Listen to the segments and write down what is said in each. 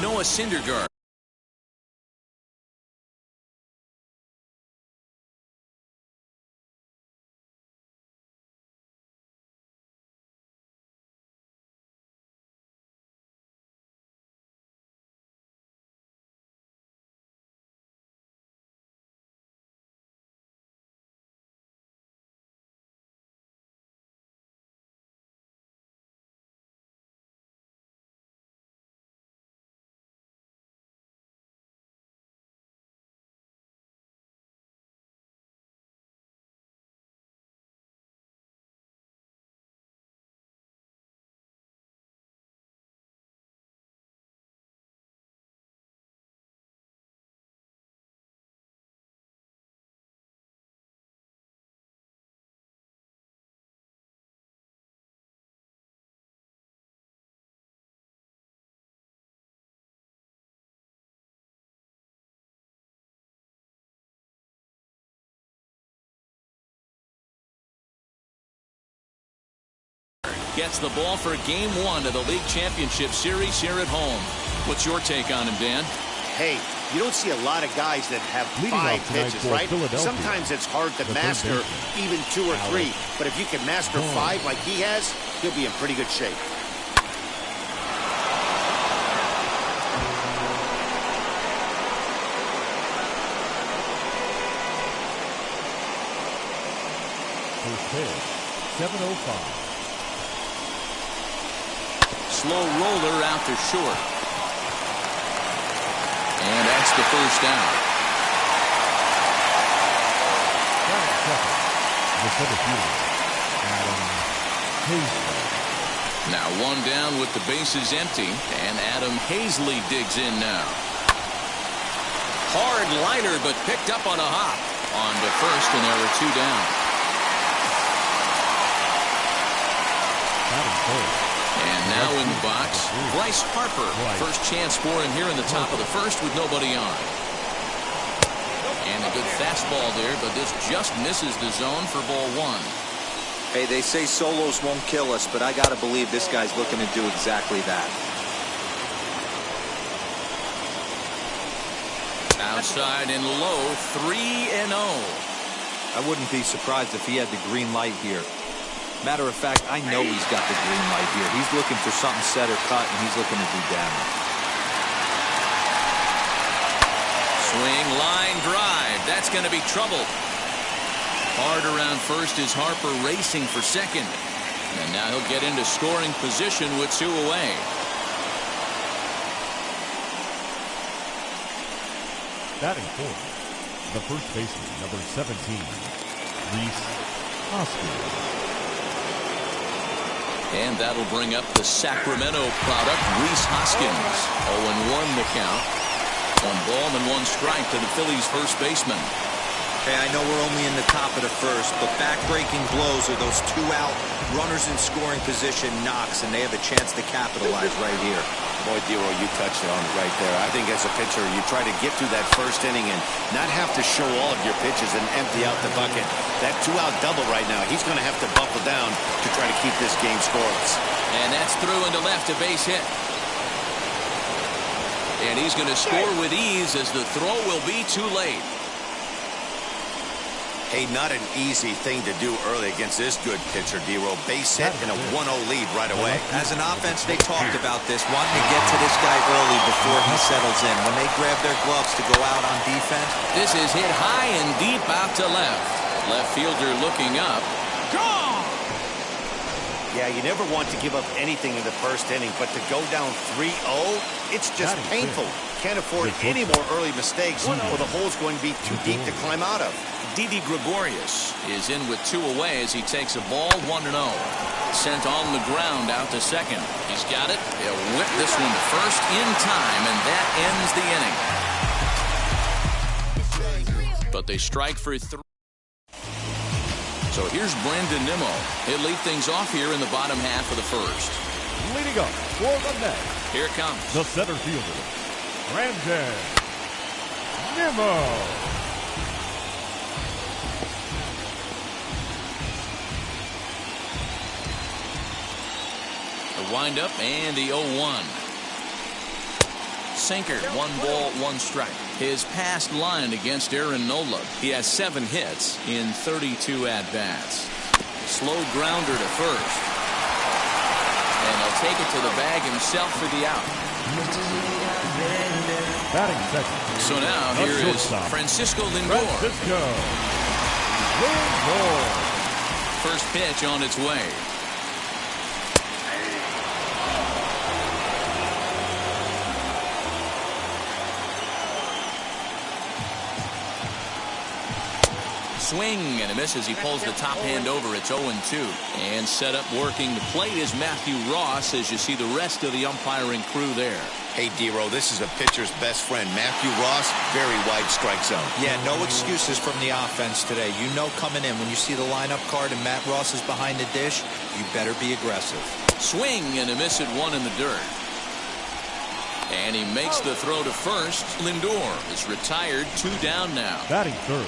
Noah Syndergaard. Gets the ball for game 1 of the league championship series here at home. What's your take on him, Dan? Hey, you don't see a lot of guys that have 5 pitches, right? Sometimes it's hard to master even 2 or 3. But if you can master 5 like he has, he'll be in pretty good shape. First pitch, 7:05. Slow roller out to short. And that's the first down. Now 1 down with the bases empty, and Adam Hazley digs in now. Hard liner, but picked up on a hop. On to first, and there are 2 down. And now in the box, Bryce Harper. First chance for him here in the top of the first with nobody on. And a good fastball there, but this just misses the zone for ball 1. Hey, they say solos won't kill us, but I got to believe this guy's looking to do exactly that. Outside and low, 3-0. I wouldn't be surprised if he had the green light here. Matter of fact, I know he's got the green light here. He's looking for something set or cut, and he's looking to do damage. Swing, line, drive. That's going to be trouble. Hard around first is Harper racing for second. And now he'll get into scoring position with 2 away. Batting fourth, the first baseman, number 17, Rhys Hoskins. And that'll bring up the Sacramento product, Rhys Hoskins. 0-1 the count. 1 ball and 1 strike to the Phillies' first baseman. Hey, I know we're only in the top of the first, but back-breaking blows are those 2-out runners in scoring position knocks, and they have a chance to capitalize right here. Boy, Dero, you touched it on it right there. I think as a pitcher, you try to get through that first inning and not have to show all of your pitches and empty out the bucket. That 2-out double right now, he's going to have to buckle down to try to keep this game scoreless. And that's through into left, a base hit. And he's going to score with ease as the throw will be too late. Hey, not an easy thing to do early against this good pitcher, Dero. Base hit and a 1-0 lead right away. As an offense, they talked about this, wanting to get to this guy early before he settles in. When they grab their gloves to go out on defense. This is hit high and deep out to left. Left fielder looking up. Gone! Yeah, you never want to give up anything in the first inning, but to go down 3-0, it's just painful. Can't afford any more early mistakes, or the hole's going to be too deep to climb out of. Didi Gregorius is in with 2 away as he takes a ball 1-0. Sent on the ground out to second. He's got it. He'll whip this one to first in time, and that ends the inning. But they strike for 3. So here's Brandon Nimmo. He'll lead things off here in the bottom half of the first. Leading up for the Mets. Here it comes. The center fielder, Brandon Nimmo. The windup and the 0-1. sinker. 1 ball, 1 strike. His past line against Aaron Nola. He has 7 hits in 32 at-bats. Slow grounder to first. And he'll take it to the bag himself for the out. Batting second. So now here is Francisco Lindor. First pitch on its way. Swing and a miss as he pulls the top hand over. It's 0-2. And set up working the plate is Matthew Ross as you see the rest of the umpiring crew there. Hey, D-Row, this is a pitcher's best friend. Matthew Ross, very wide strike zone. Yeah, no excuses from the offense today. You know coming in when you see the lineup card and Matt Ross is behind the dish, you better be aggressive. Swing and a miss at 1 in the dirt. And he makes the throw to first. Lindor is retired. 2 down now. Batting third.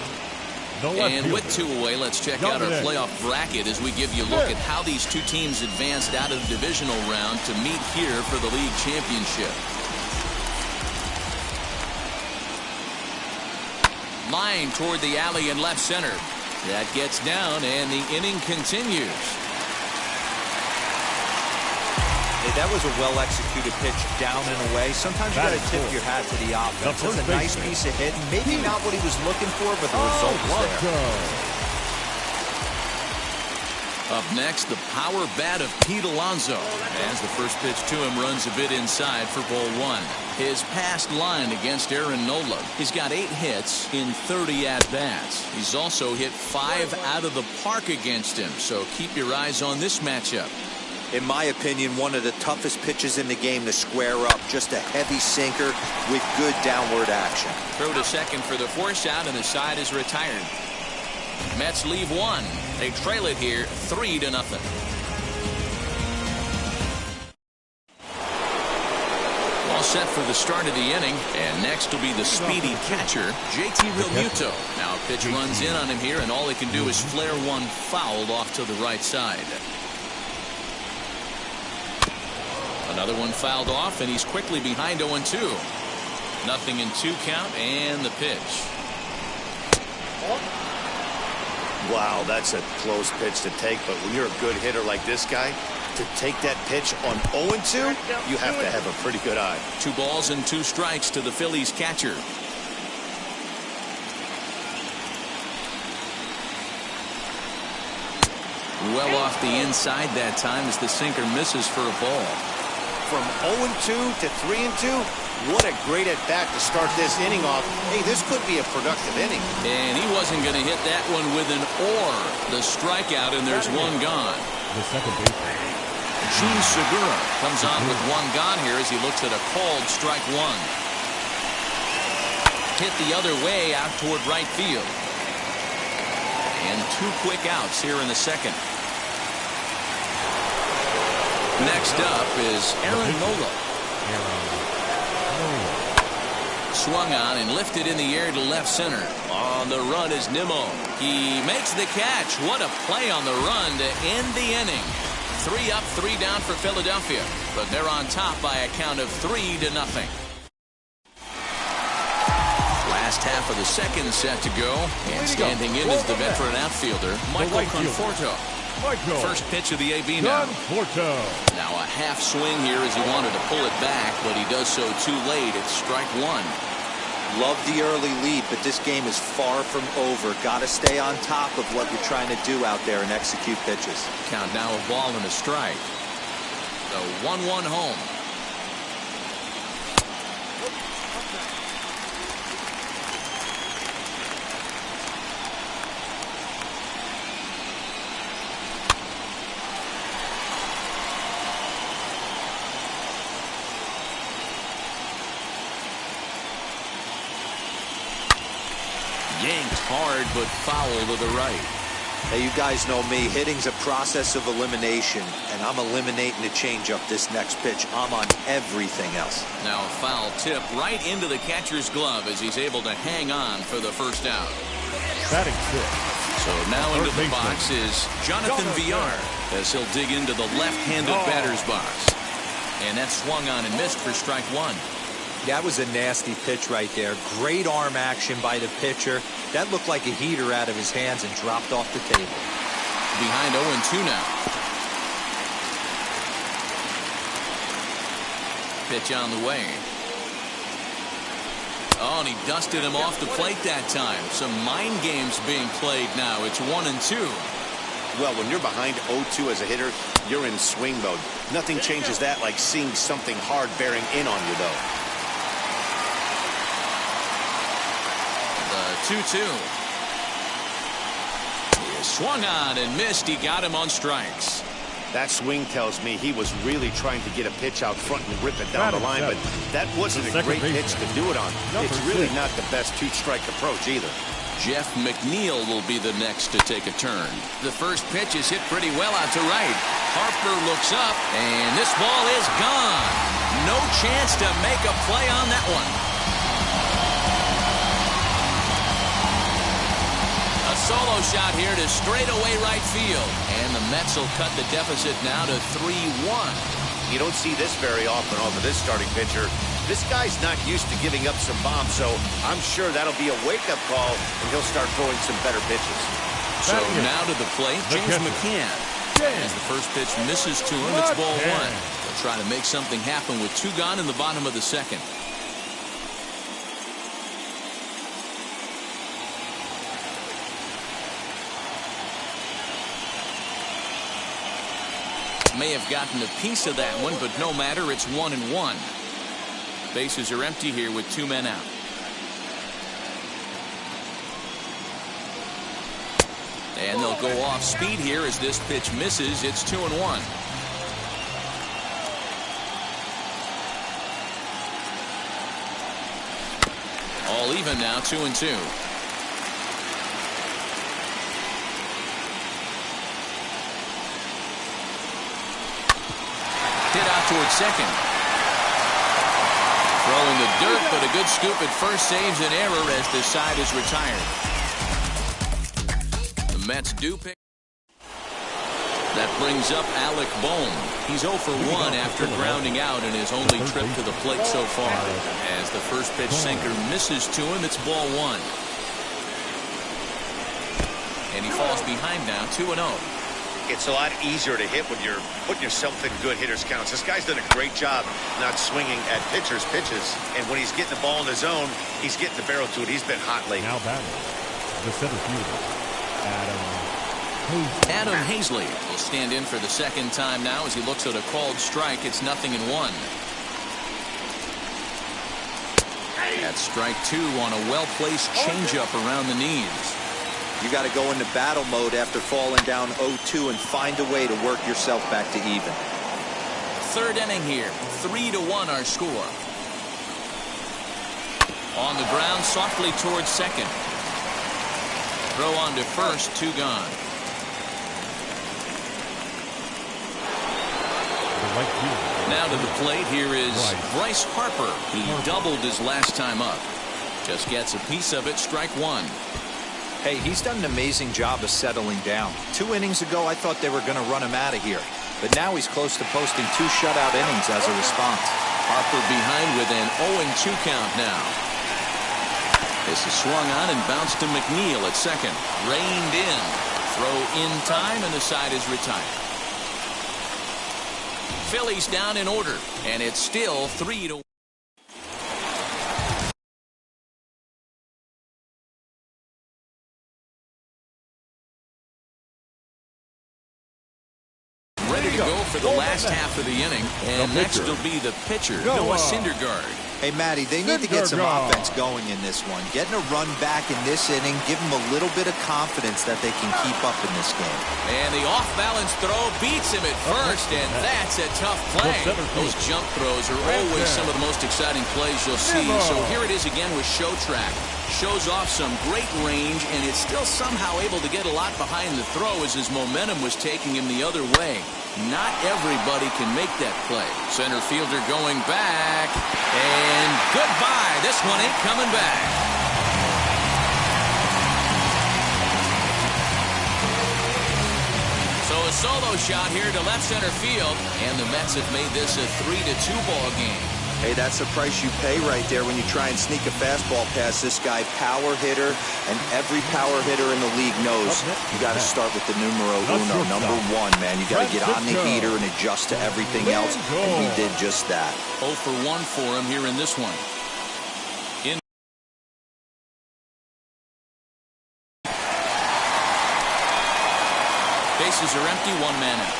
And with 2 away, let's check out our playoff bracket as we give you a look at how these 2 teams advanced out of the divisional round to meet here for the league championship. Line toward the alley in left center. That gets down, and the inning continues. Hey, that was a well-executed pitch down and away. Sometimes you got to tip your hat to the offense. It's a nice piece of hitting. Maybe not what he was looking for, but the result was there. Up next, the power bat of Pete Alonso. As the first pitch to him runs a bit inside for ball 1. His past line against Aaron Nola. He's got 8 hits in 30 at-bats. He's also hit 5 out of the park against him. So keep your eyes on this matchup. In my opinion, one of the toughest pitches in the game to square up. Just a heavy sinker with good downward action. Throw to second for the force out, and the side is retired. Mets leave 1. They trail it here 3-0. All set for the start of the inning, and next will be the speedy catcher, JT Realmuto. Now a pitch runs in on him here, and all he can do is flare one fouled off to the right side. Another one fouled off, and he's quickly behind 0-2. 0-2 count, and the pitch. Wow, that's a close pitch to take, but when you're a good hitter like this guy, to take that pitch on 0-2, you have to have a pretty good eye. 2 balls and 2 strikes to the Phillies catcher. Well off the inside that time as the sinker misses for a ball. From 0-2 to 3-2, what a great at-bat to start this inning off. Hey, this could be a productive inning. And he wasn't going to hit that one with an or. The strikeout, and there's 1 gone. The second baseman. Gene Segura comes on with 1 gone here as he looks at a called strike 1. Hit the other way out toward right field. And 2 quick outs here in the second. Next up is Aaron Nola. Swung on and lifted in the air to left center. On the run is Nimmo. He makes the catch. What a play on the run to end the inning. 3 up, 3 down for Philadelphia. But they're on top by a count of 3-0. Last half of the second set to go. And standing in is the veteran outfielder, Michael Conforto. First pitch of the AB now. Now a half swing here as he wanted to pull it back, but he does so too late. It's strike 1. Love the early lead, but this game is far from over. Got to stay on top of what you're trying to do out there and execute pitches. Count now a ball and a strike. The 1-1 home. Yanked hard, but foul to the right. Hey, you guys know me. Hitting's a process of elimination, and I'm eliminating the changeup this next pitch. I'm on everything else. Now a foul tip right into the catcher's glove as he's able to hang on for the first out. Batting 6. So now into the box is Jonathan Villar as he'll dig into the left-handed batter's box. And that's swung on and missed for strike 1. That was a nasty pitch right there. Great arm action by the pitcher. That looked like a heater out of his hands and dropped off the table. Behind 0-2 now. Pitch on the way. Oh, and he dusted him off the plate that time. Some mind games being played now. It's 1-2. Well, when you're behind 0-2 as a hitter, you're in swing mode. Nothing changes that like seeing something hard bearing in on you, though. The 2-2. He swung on and missed. He got him on strikes. That swing tells me he was really trying to get a pitch out front and rip it down the line, but that wasn't a great pitch to do it on. It's really not the best two-strike approach either. Jeff McNeil will be the next to take a turn. The first pitch is hit pretty well out to right. Harper looks up, and this ball is gone. No chance to make a play on that one. A solo shot here to straightaway right field. And the Mets will cut the deficit now to 3-1. You don't see this very often off of this starting pitcher. This guy's not used to giving up some bombs, so I'm sure that'll be a wake-up call, and he'll start throwing some better pitches. So now to the plate, James McCann. As the first pitch misses to him, it's ball one. They'll try to make something happen with 2 gone in the bottom of the second. May have gotten a piece of that one, but no matter, it's 1-1. Bases are empty here with 2 men out. And they'll go off speed here as this pitch misses. It's 2-1. All even now, 2-2. Hit out towards second. Throwing the dirt, but a good scoop at first saves an error as this side is retired. The Mets do pick. That brings up Alec Bohm. He's 0 for 1 after grounding out in his only trip to the plate so far. As the first pitch sinker misses to him, it's ball 1. And he falls behind now, 2-0. It's a lot easier to hit when you're putting yourself in good hitters' counts. This guy's done a great job not swinging at pitchers' pitches. And when he's getting the ball in the zone, he's getting the barrel to it. He's been hot lately. Now batting, the center fielder, Adam Hazley will stand in for the second time now as he looks at a called strike. It's 0-1. That's strike 2 on a well-placed changeup around the knees. You got to go into battle mode after falling down 0-2 and find a way to work yourself back to even. Third inning here. 3-1 our score. On the ground softly towards second. Throw on to first, 2 gone. Now to the plate, here is Bryce Harper. He doubled his last time up. Just gets a piece of it, strike 1. Hey, he's done an amazing job of settling down. 2 innings ago, I thought they were going to run him out of here. But now he's close to posting 2 shutout innings as a response. Harper behind with an 0-2 count now. This is swung on and bounced to McNeil at second. Reined in. Throw in time, and the side is retired. Phillies down in order, and it's still 3-1. Ready to go for the last half of the inning, and next will be the pitcher, Noah Syndergaard. Hey, Matty, they need to get some offense going in this one. Getting a run back in this inning, give them a little bit of confidence that they can keep up in this game. And the off-balance throw beats him at first, and that's a tough play. Those jump throws are always some of the most exciting plays you'll see. So here it is again with Show Track. Shows off some great range, and it's still somehow able to get a lot behind the throw as his momentum was taking him the other way. Not everybody can make that play. Center fielder going back, and goodbye. This one ain't coming back. So a solo shot here to left center field, and the Mets have made this a 3-2 ball game. Hey, that's the price you pay right there when you try and sneak a fastball past this guy. Power hitter, and every power hitter in the league knows you got to start with the numero uno, number one, man. You got to get on the heater and adjust to everything else, and he did just that. 0 for 1 for him here in this one. Bases are empty, 1 man out.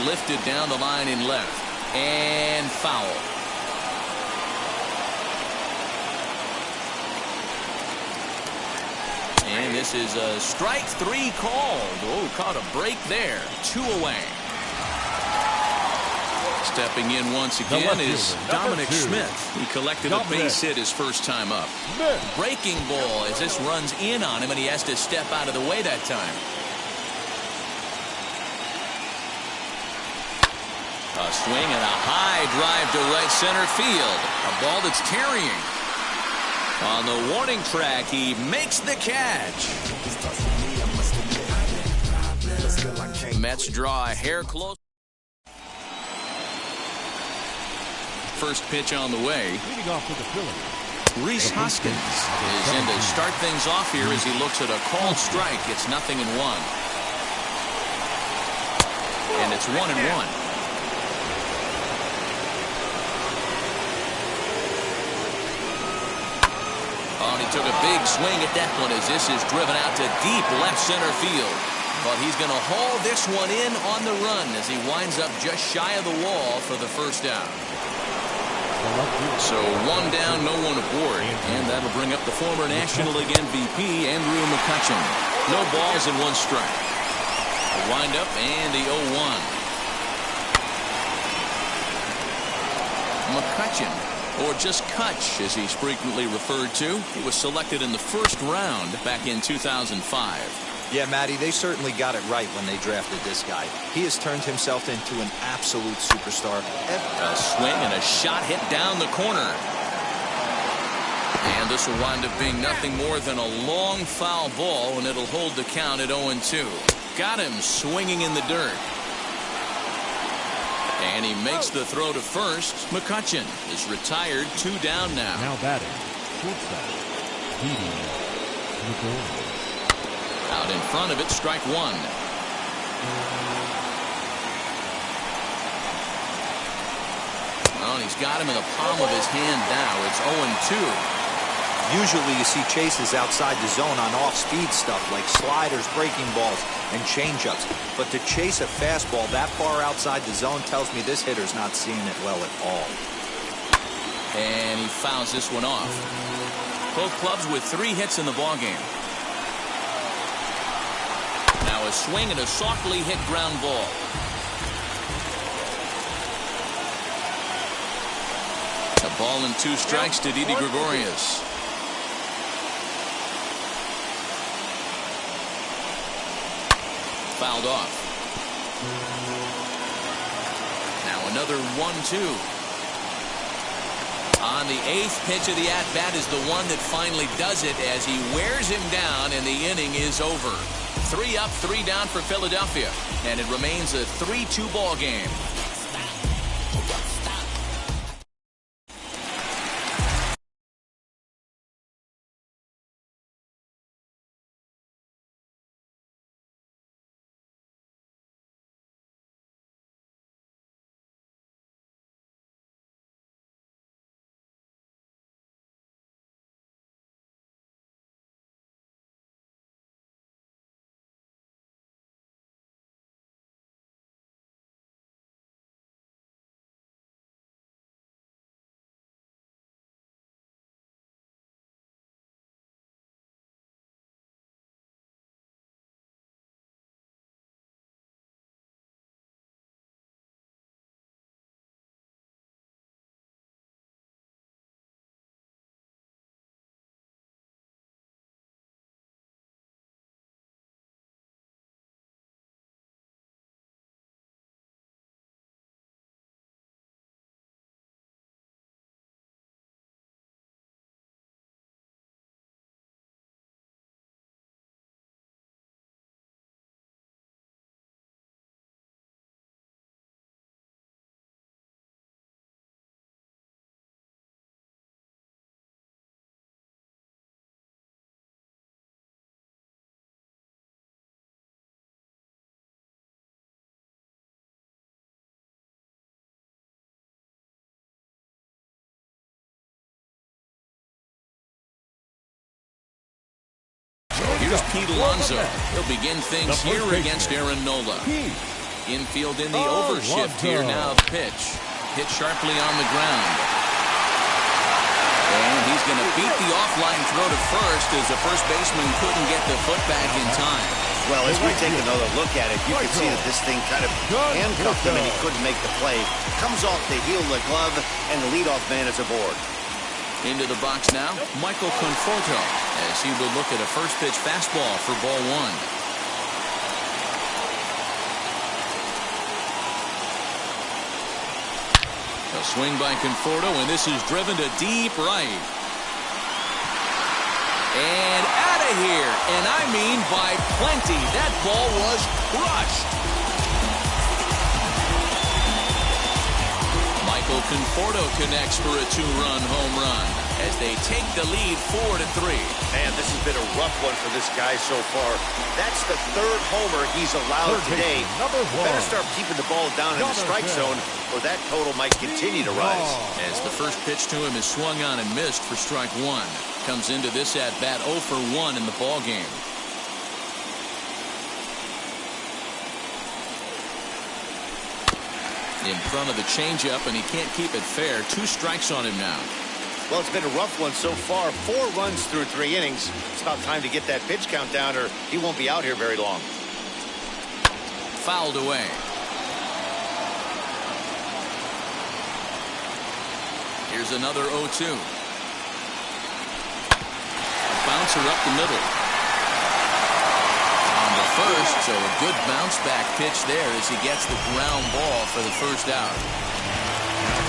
Lifted down the line in left, and foul. And this is a strike 3 called. Oh, caught a break there. 2 away. Stepping in once again is Dominic Smith. He collected a base hit his first time up. Breaking ball as this runs in on him, and he has to step out of the way that time. A swing and a high drive to right center field. A ball that's tarrying. On the warning track, he makes the catch. Mets draw a hair close. First pitch on the way. Leading off with the Phillies, Rhys Hoskins is in to start things off here as he looks at a called strike. It's 0-1. And it's 1-1. Oh, and he took a big swing at that one as this is driven out to deep left center field. But he's going to haul this one in on the run as he winds up just shy of the wall for the first out. So 1 down, no one aboard. And that'll bring up the former National League MVP, Andrew McCutchen. No balls and 1 strike. The windup and the 0-1. McCutchen, or just Kutch as he's frequently referred to. He was selected in the first round back in 2005. Yeah, Matty, they certainly got it right when they drafted this guy. He has turned himself into an absolute superstar. A swing and a shot hit down the corner. And this will wind up being nothing more than a long foul ball, and it'll hold the count at 0-2. Got him swinging in the dirt. And he makes the throw to first. McCutchen is retired, 2 down now. now batting, shortstop, Didi Gregorius. Out in front of it, strike 1. Well, and he's got him in the palm of his hand now. It's 0-2. Usually you see chases outside the zone on off-speed stuff like sliders, breaking balls, and changeups. But to chase a fastball that far outside the zone tells me this hitter's not seeing it well at all. And he fouls this one off. Both clubs with 3 hits in the ballgame. Now a swing and a softly hit ground ball. A ball and 2 strikes to Didi Gregorius. Fouled off. Now another 1-2. On the 8th pitch of the at-bat is the one that finally does it as he wears him down, and the inning is over. 3 up, 3 down for Philadelphia, and it remains a 3-2 ball game. Here's Pete Alonso. He'll begin things here against Aaron Nola. Infield in the overshift here now. The pitch. Hit sharply on the ground. And he's going to beat the offline throw to first as the first baseman couldn't get the foot back in time. Well, as we take another look at it, you can see that this thing kind of handcuffed him and he couldn't make the play. Comes off the heel of the glove, and the leadoff man is aboard. Into the box now, Michael Conforto, as he will look at a first pitch fastball for ball one. A swing by Conforto, and this is driven to deep right. And out of here, and I mean by plenty. That ball was crushed. Michael Conforto connects for a two-run home run as they take the lead 4-3. Man, this has been a rough one for this guy so far. That's the third homer he's allowed today. Better start keeping the ball down in the strike zone, or that total might continue to rise. As the first pitch to him is swung on and missed for strike one. Comes into this at-bat 0 for 1 in the ballgame. In front of the changeup, and he can't keep it fair. 2 strikes on him now. Well, it's been a rough one so far. 4 runs through 3 innings. It's about time to get that pitch count down, or he won't be out here very long. Fouled away. Here's another 0-2. Bouncer up the middle. On the first, so a good bounce back pitch there as he gets the ground ball for the first out.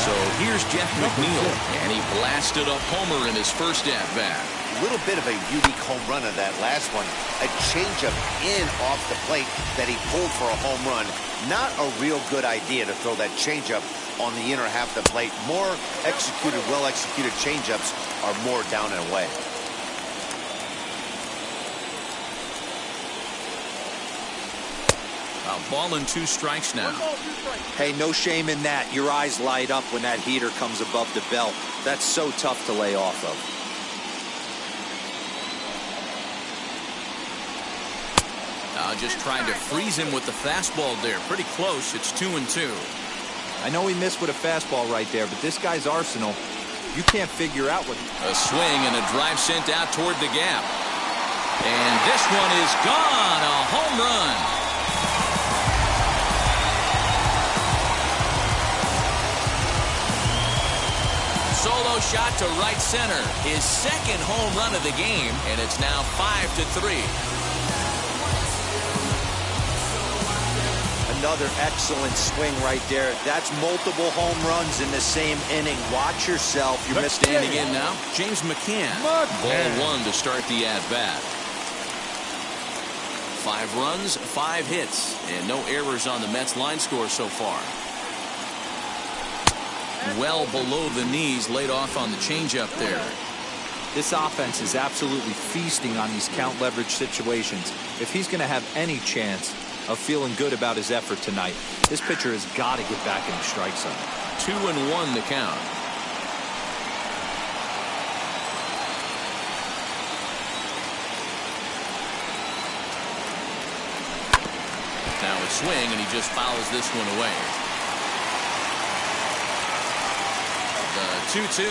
So here's Jeff McNeil, and he blasted a homer in his first at-bat. A little bit of a unique home run of that last one. A changeup in off the plate that he pulled for a home run. Not a real good idea to throw that changeup on the inner half of the plate. More executed, well-executed changeups are more down and away. Ball and 2 strikes now. Hey, no shame in that. Your eyes light up when that heater comes above the belt. That's so tough to lay off of. Just trying to freeze him with the fastball there. Pretty close. It's 2-2. I know he missed with a fastball right there, but this guy's arsenal, you can't figure out what... A swing and a drive sent out toward the gap. And this one is gone. A home run. Solo shot to right center. His second home run of the game, and it's now 5-3. Another excellent swing right there. That's multiple home runs in the same inning. Watch yourself. You're standing in now. James McCann. Ball 1 to start the at-bat. 5 runs, 5 hits, and no errors on the Mets line score so far. Well below the knees, laid off on the changeup there. This offense is absolutely feasting on these count leverage situations. If he's going to have any chance of feeling good about his effort tonight, this pitcher has got to get back in the strike zone. 2-1 the count. Now a swing, and he just fouls this one away. 2-2.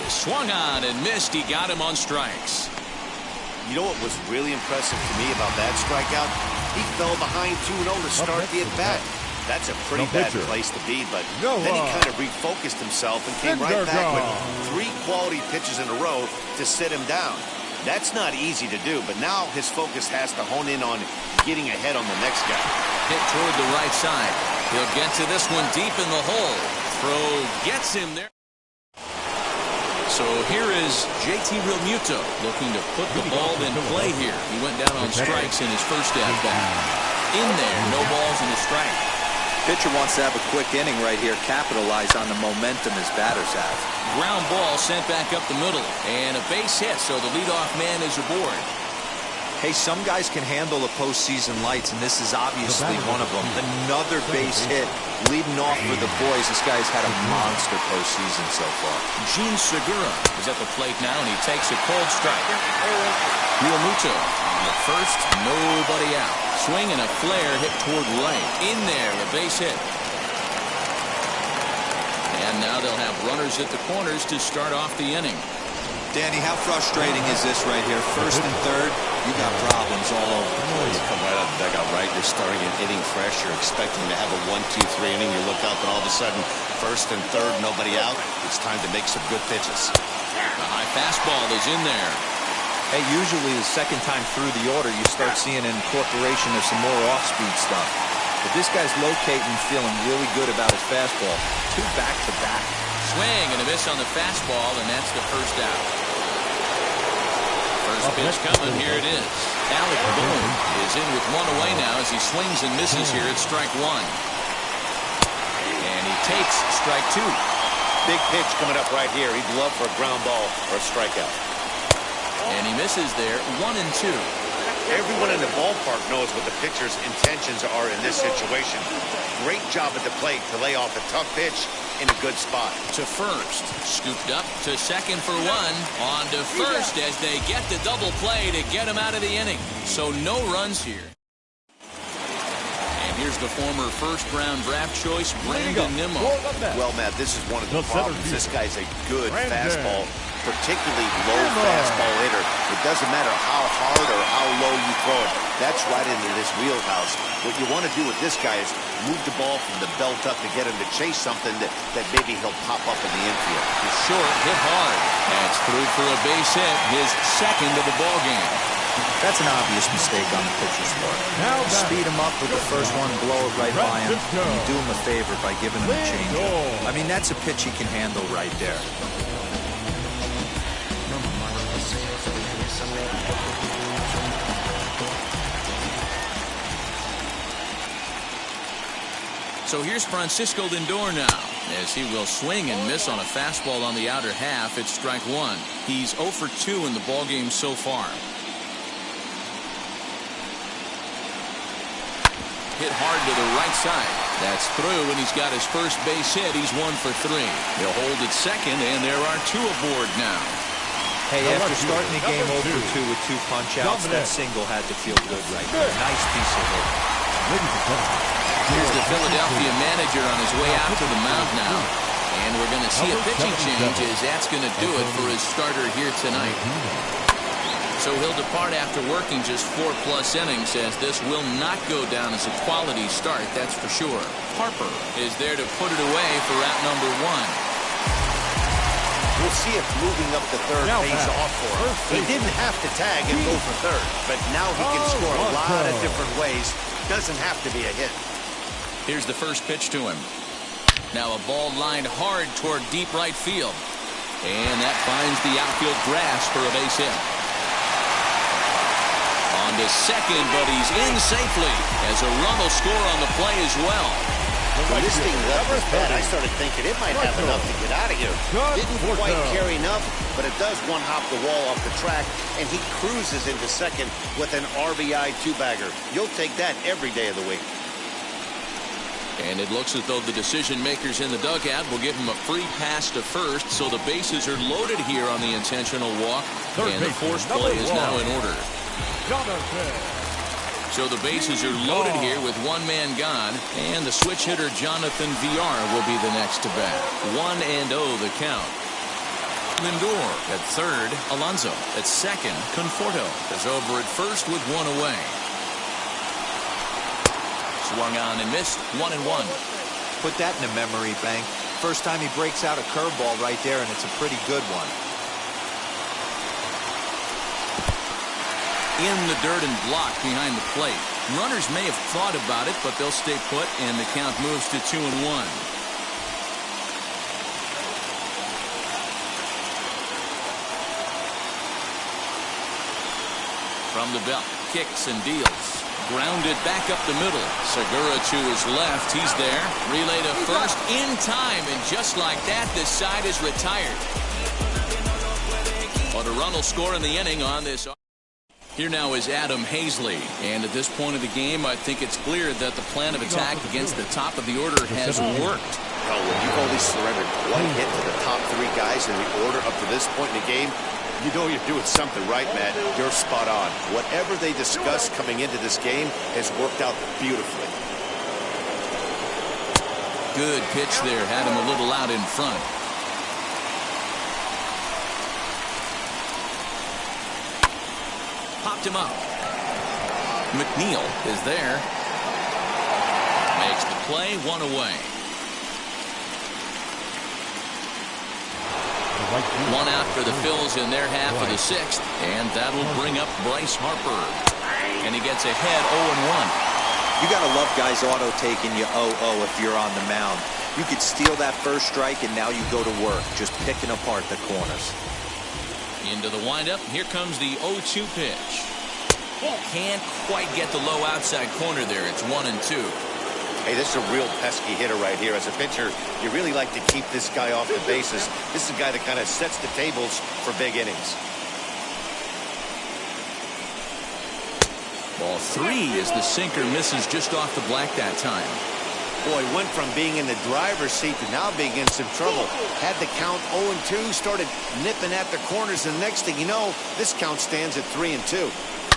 Swung on and missed. He got him on strikes. You know what was really impressive to me about that strikeout? He fell behind 2-0 to start the at-bat. That's a pretty bad place to be, but then he kind of refocused himself and came right back with 3 quality pitches in a row to sit him down. That's not easy to do, but now his focus has to hone in on getting ahead on the next guy. Hit toward the right side. He'll get to this one deep in the hole. Throw gets him there. So here is JT Realmuto looking to put the ball in play here. He went down on strikes in his first at-bat. In there, no balls and a strike. Pitcher wants to have a quick inning right here, capitalize on the momentum his batters have. Ground ball sent back up the middle, and a base hit, so the leadoff man is aboard. Hey, some guys can handle the postseason lights, and this is obviously one of them. Another base hit, leading off for the boys. This guy's had a monster postseason so far. Gene Segura is at the plate now, and he takes a cold strike. Realmuto on the first, nobody out. Swing and a flare hit toward right. In there, a base hit. And now they'll have runners at the corners to start off the inning. Danny, how frustrating is this right here? First and third, you got problems all over the place. You come right out of the dugout, right? You're starting an inning fresh. You're expecting to have a 1-2-3 inning. You look up, and all of a sudden, first and third, nobody out. It's time to make some good pitches. The high fastball is in there. Hey, usually the second time through the order, you start seeing an incorporation of some more off-speed stuff. But this guy's locating, feeling really good about his fastball. 2 back-to-back. Swing and a miss on the fastball, and that's the first out. First pitch coming, here it is. Alec Boone is in with 1 away now as he swings and misses here at strike 1. And he takes strike 2. Big pitch coming up right here. He'd love for a ground ball or a strikeout. And he misses there, 1-2. Everyone in the ballpark knows what the pitcher's intentions are in this situation. Great job at the plate to lay off a tough pitch in a good spot. To first, scooped up to second for 1. On to first as they get the double play to get him out of the inning. So no runs here. And here's the former first-round draft choice, Brandon Nimmo. Well, Matt, this is one of the problems. This guy's a good fastball, particularly low fastball hitter. It doesn't matter how hard or how low you throw it. That's right into this wheelhouse. What you want to do with this guy is move the ball from the belt up to get him to chase something that maybe he'll pop up in the infield. He's short, hit hard. That's through for a base hit, his second of the ball game. That's an obvious mistake on the pitcher's part. Speed him up with the first one, blow it right by him, and you do him a favor by giving him a changeup. I mean, that's a pitch he can handle right there. So here's Francisco Lindor now, as he will swing and miss on a fastball on the outer half. It's strike 1. He's 0 for 2 in the ballgame so far. Hit hard to the right side. That's through, and he's got his first base hit. He's 1 for 3. He'll hold at second, and there are 2 aboard now. Hey, after starting the game 0 for 2 with 2 punch-outs, that single had to feel good right there. Nice piece of hit. Here's the Philadelphia manager on his way out to the mound now. And we're going to see a pitching change as that's going to do it for his starter here tonight. So he'll depart after working just 4+ innings, as this will not go down as a quality start, that's for sure. Harper is there to put it away for out number 1. We'll see if moving up to third pays off for him. He didn't have to tag and go for third, but now he can score a lot of different ways. Doesn't have to be a hit. Here's the first pitch to him. Now a ball lined hard toward deep right field. And that finds the outfield grass for a base hit. On to second, but he's in safely as a run will score on the play as well. When this thing left his bat, I started thinking it might have enough to get out of here. Didn't quite carry enough, but it does one-hop the wall off the track, and he cruises into second with an RBI 2-bagger. You'll take that every day of the week. And it looks as though the decision makers in the dugout will give him a free pass to first, so the bases are loaded here on the intentional walk, and the force play is now in order. So the bases are loaded here with 1 man gone, and the switch hitter Jonathan Villar will be the next to bat. 1-0 the count. Lindor at third, Alonso at second, Conforto is over at first with 1 away. Swung on and missed, 1-1. Put that in a memory bank. First time he breaks out a curveball right there, and it's a pretty good one. In the dirt and blocked behind the plate. Runners may have thought about it, but they'll stay put, and the count moves to 2-1. From the belt, kicks and deals. Grounded back up the middle. Segura to his left. He's there. Relay to first in time. And just like that, this side is retired. But a run will score in the inning on this. Here now is Adam Hazley. And at this point of the game, I think it's clear that the plan of attack against the top of the order has worked. Well, when you've only surrendered one hit to the top three guys in the order up to this point in the game, you know you're doing something right, Matt. You're spot on. Whatever they discussed coming into this game has worked out beautifully. Good pitch there. Had him a little out in front. Popped him up. McNeil is there. Makes the play, one away. One out for the Phils in their half of the sixth, and that'll bring up Bryce Harper. And he gets ahead 0-1. You got to love guys auto taking you 0-0 if you're on the mound. You could steal that first strike, and now you go to work, just picking apart the corners. Into the windup. Here comes the 0-2 pitch. Can't quite get the low outside corner there. It's 1-2. Hey, this is a real pesky hitter right here. As a pitcher, you really like to keep this guy off the bases. This is a guy that kind of sets the tables for big innings. Ball 3 as the sinker misses just off the black that time. Boy, went from being in the driver's seat to now being in some trouble. Had the count 0-2, started nipping at the corners, and the next thing you know, this count stands at 3-2.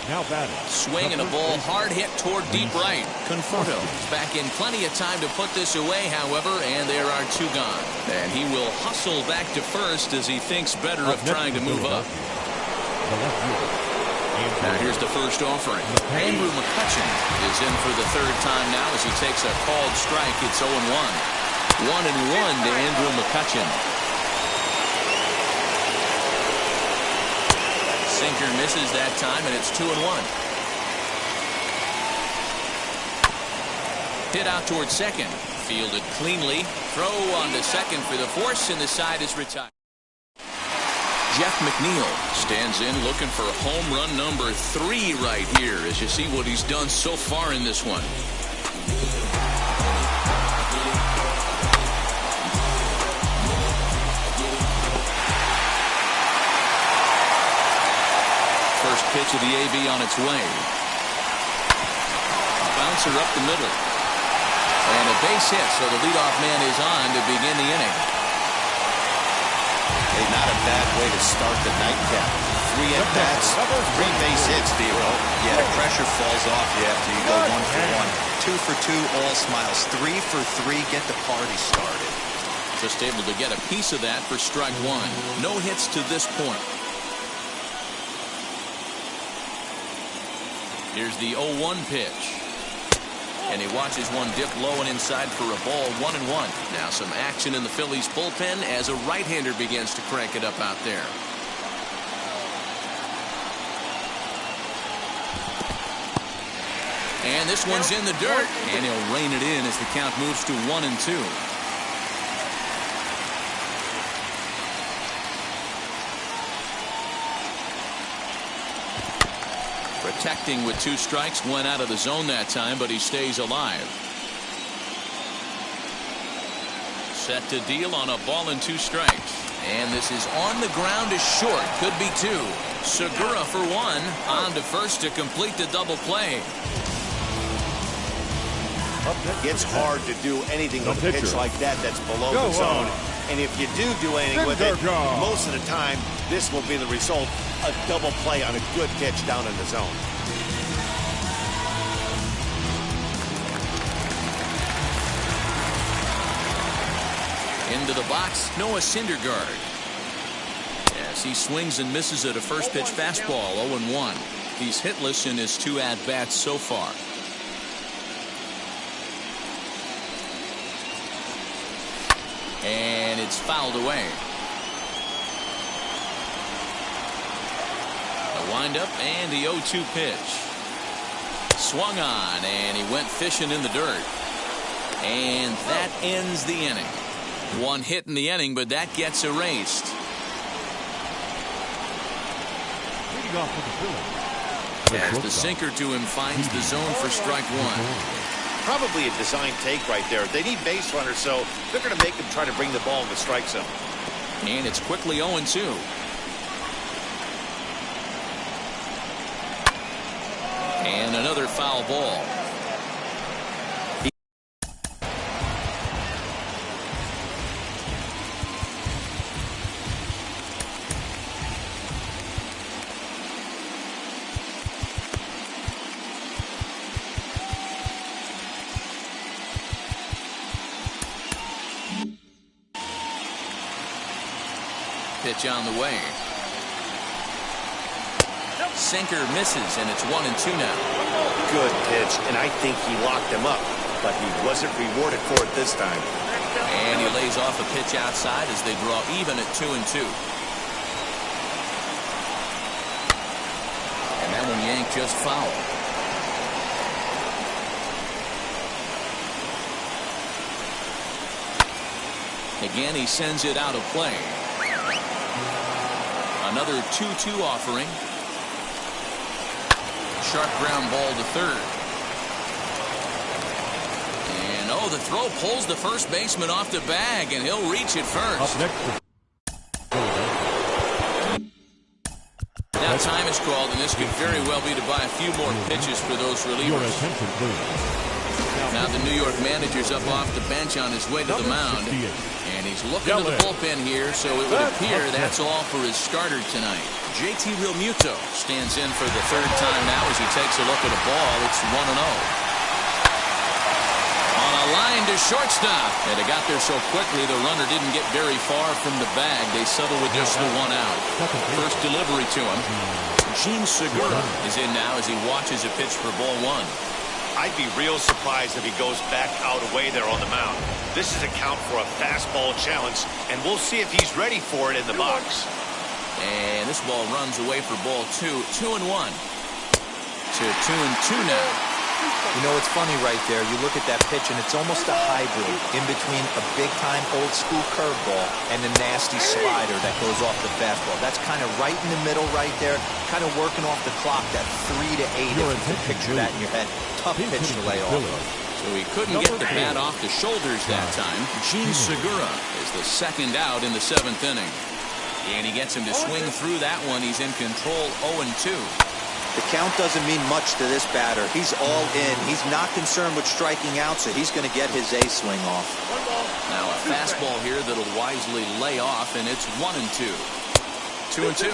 Now batting. Swing and a ball hard hit toward deep right. Conforto is back in plenty of time to put this away, however, and there are 2 gone. And he will hustle back to first as he thinks better of trying to move up. Now here's the first offering. Andrew McCutchen is in for the 3rd time now as he takes a called strike. It's 0-1. 1-1 to Andrew McCutchen. Sinker misses that time, and it's 2-1. Hit out towards second. Fielded cleanly. Throw on to second for the force, and the side is retired. Jeff McNeil stands in looking for home run number 3 right here as you see what he's done so far in this one. First pitch of the AB on its way. Bouncer up the middle. And a base hit, so the leadoff man is on to begin the inning. Hey, not a bad way to start the nightcap. 3 at-bats, 3 base hits, D-Roll. Yeah, the pressure falls off you after you go 1 for 1. 2 for 2, all smiles. 3 for 3, get the party started. Just able to get a piece of that for strike 1. No hits to this point. Here's the 0-1 pitch. And he watches one dip low and inside for a ball. 1-1. Now some action in the Phillies bullpen as a right-hander begins to crank it up out there. And this one's in the dirt. And he'll rein it in as the count moves to 1-2. Protecting with 2 strikes, went out of the zone that time, but he stays alive. Set to deal on a ball and 2 strikes. And this is on the ground is short. Could be 2. Segura for 1. On to first to complete the double play. It's hard to do anything with a pitch like that that's below the zone. And if you do anything with it, most of the time, this will be the result. A double play on a good pitch down in the zone. Into the box, Noah Syndergaard. As he swings and misses at a first pitch fastball, 0-1. He's hitless in his 2 at-bats so far. And it's fouled away. A windup and the 0-2 pitch. Swung on and he went fishing in the dirt. And that ends the inning. 1 hit in the inning, but that gets erased. Leading off for the Phillies. As the sinker to him finds the zone for strike 1. Probably a design take right there. They need base runners, so they're going to make them try to bring the ball in the strike zone. And it's quickly 0-2. And another foul ball. Pitch on the way. Sinker misses, and it's 1-2 now. Good pitch, and I think he locked him up, but he wasn't rewarded for it this time. And he lays off a pitch outside as they draw even at 2-2. And that one yanked just foul. Again, he sends it out of play. Another 2-2 offering. Sharp ground ball to third. And oh, the throw pulls the first baseman off the bag, and he'll reach it first. Up next. Now time is called, and this could very well be to buy a few more pitches for those Your relievers. attention, please. Now the New York manager's up off the bench on his way to the mound. And he's looking to the bullpen here, so it would appear that's all for his starter tonight. JT Realmuto stands in for the third time now as he takes a look at a ball. It's 1-0. On a line to shortstop. And it got there so quickly the runner didn't get very far from the bag. They settle with just the one out. First delivery to him. Gene Segura is in now as he watches a pitch for ball one. I'd be real surprised if he goes back out away there on the mound. This is a count for a fastball challenge, and we'll see if he's ready for it in the box. And this ball runs away for ball two. 2-1 to 2-2 now. You know, it's funny right there. You look at that pitch, and it's almost a hybrid in between a big-time old-school curveball and a nasty slider that goes off the fastball. That's kind of right in the middle right there, kind of working off the clock, that 3 to 8, if you can picture that in your head. Tough pitch to lay off. So he couldn't get the bat off the shoulders that time. Gene Segura is the second out in the 7th inning. And he gets him to swing through that one. He's in control 0-2. The count doesn't mean much to this batter. He's all in. He's not concerned with striking out, so he's going to get his A swing off. Now a fastball here that'll wisely lay off, and it's 1-2. 2-2.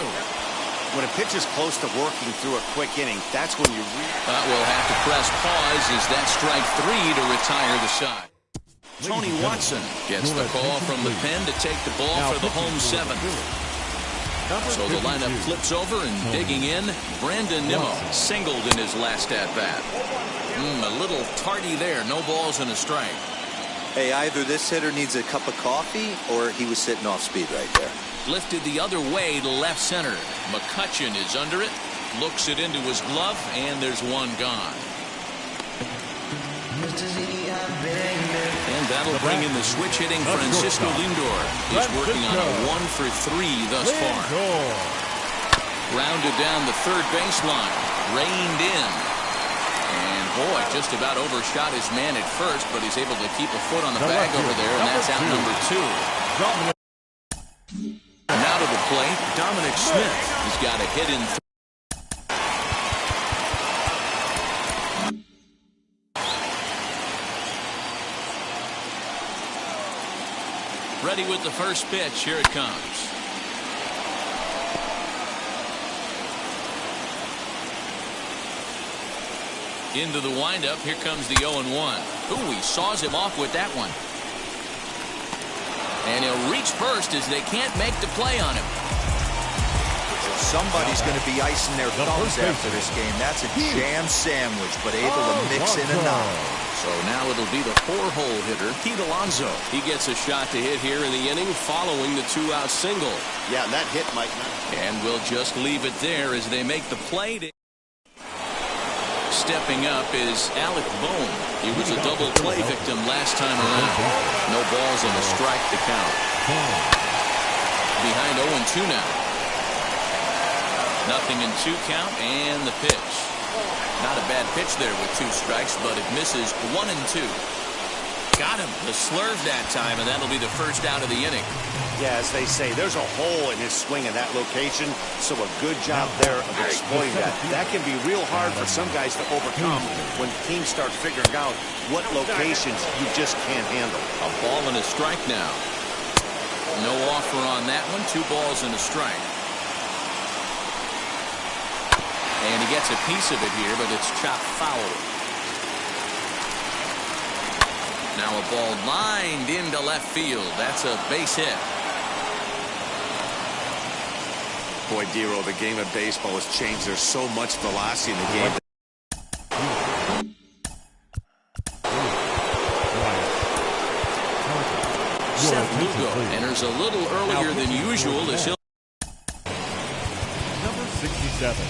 When a pitch is close to working through a quick inning, that's when you We'll have to press pause as that strike 3 to retire the side. Tony Watson gets the call from the pen to take the ball for the home 7th. So the lineup flips over, and digging in, Brandon Nimmo singled in his last at-bat. A little tardy there. No balls and a strike. Hey, either this hitter needs a cup of coffee or he was sitting off speed right there. Lifted the other way to left center. McCutchen is under it. Looks it into his glove, and there's one gone. And that'll bring in the switch-hitting Francisco Lindor. He's working on a 1-for-3 thus far. Rounded down the third baseline. Reined in. And boy, just about overshot his man at first, but he's able to keep a foot on the bag over there, and that's out number 2. Now to the plate, Dominic Smith. He's got a hit in. Ready with the first pitch. Here it comes. Into the windup. Here comes the 0-1. Ooh, he saws him off with that one. And he'll reach first as they can't make the play on him. Somebody's going to be icing their thumbs after this game. That's a jam sandwich, but able to mix in a 9. So now it'll be the 4-hole hitter, Pete Alonso. He gets a shot to hit here in the inning following the 2-out single. Yeah, that hit might not. And we'll just leave it there as they make the play. Stepping up is Alec Bohm. He was a double play victim last time around. No balls and a strike to count. Behind 0-2 now. Nothing in 2 count, and the pitch. Not a bad pitch there with 2 strikes, but it misses 1-2. Got him. The slurve that time, and that'll be the first out of the inning. Yeah, as they say, there's a hole in his swing in that location, so a good job there of exploiting that. That can be real hard for some guys to overcome when teams start figuring out what locations you just can't handle. A ball and a strike now. No offer on that one. 2 balls and a strike. And he gets a piece of it here, but it's chopped foul. Now a ball lined into left field. That's a base hit. Boy, Dero, the game of baseball has changed. There's so much velocity in the game. Seth Lugo enters a little earlier than usual as he'll. Number 67.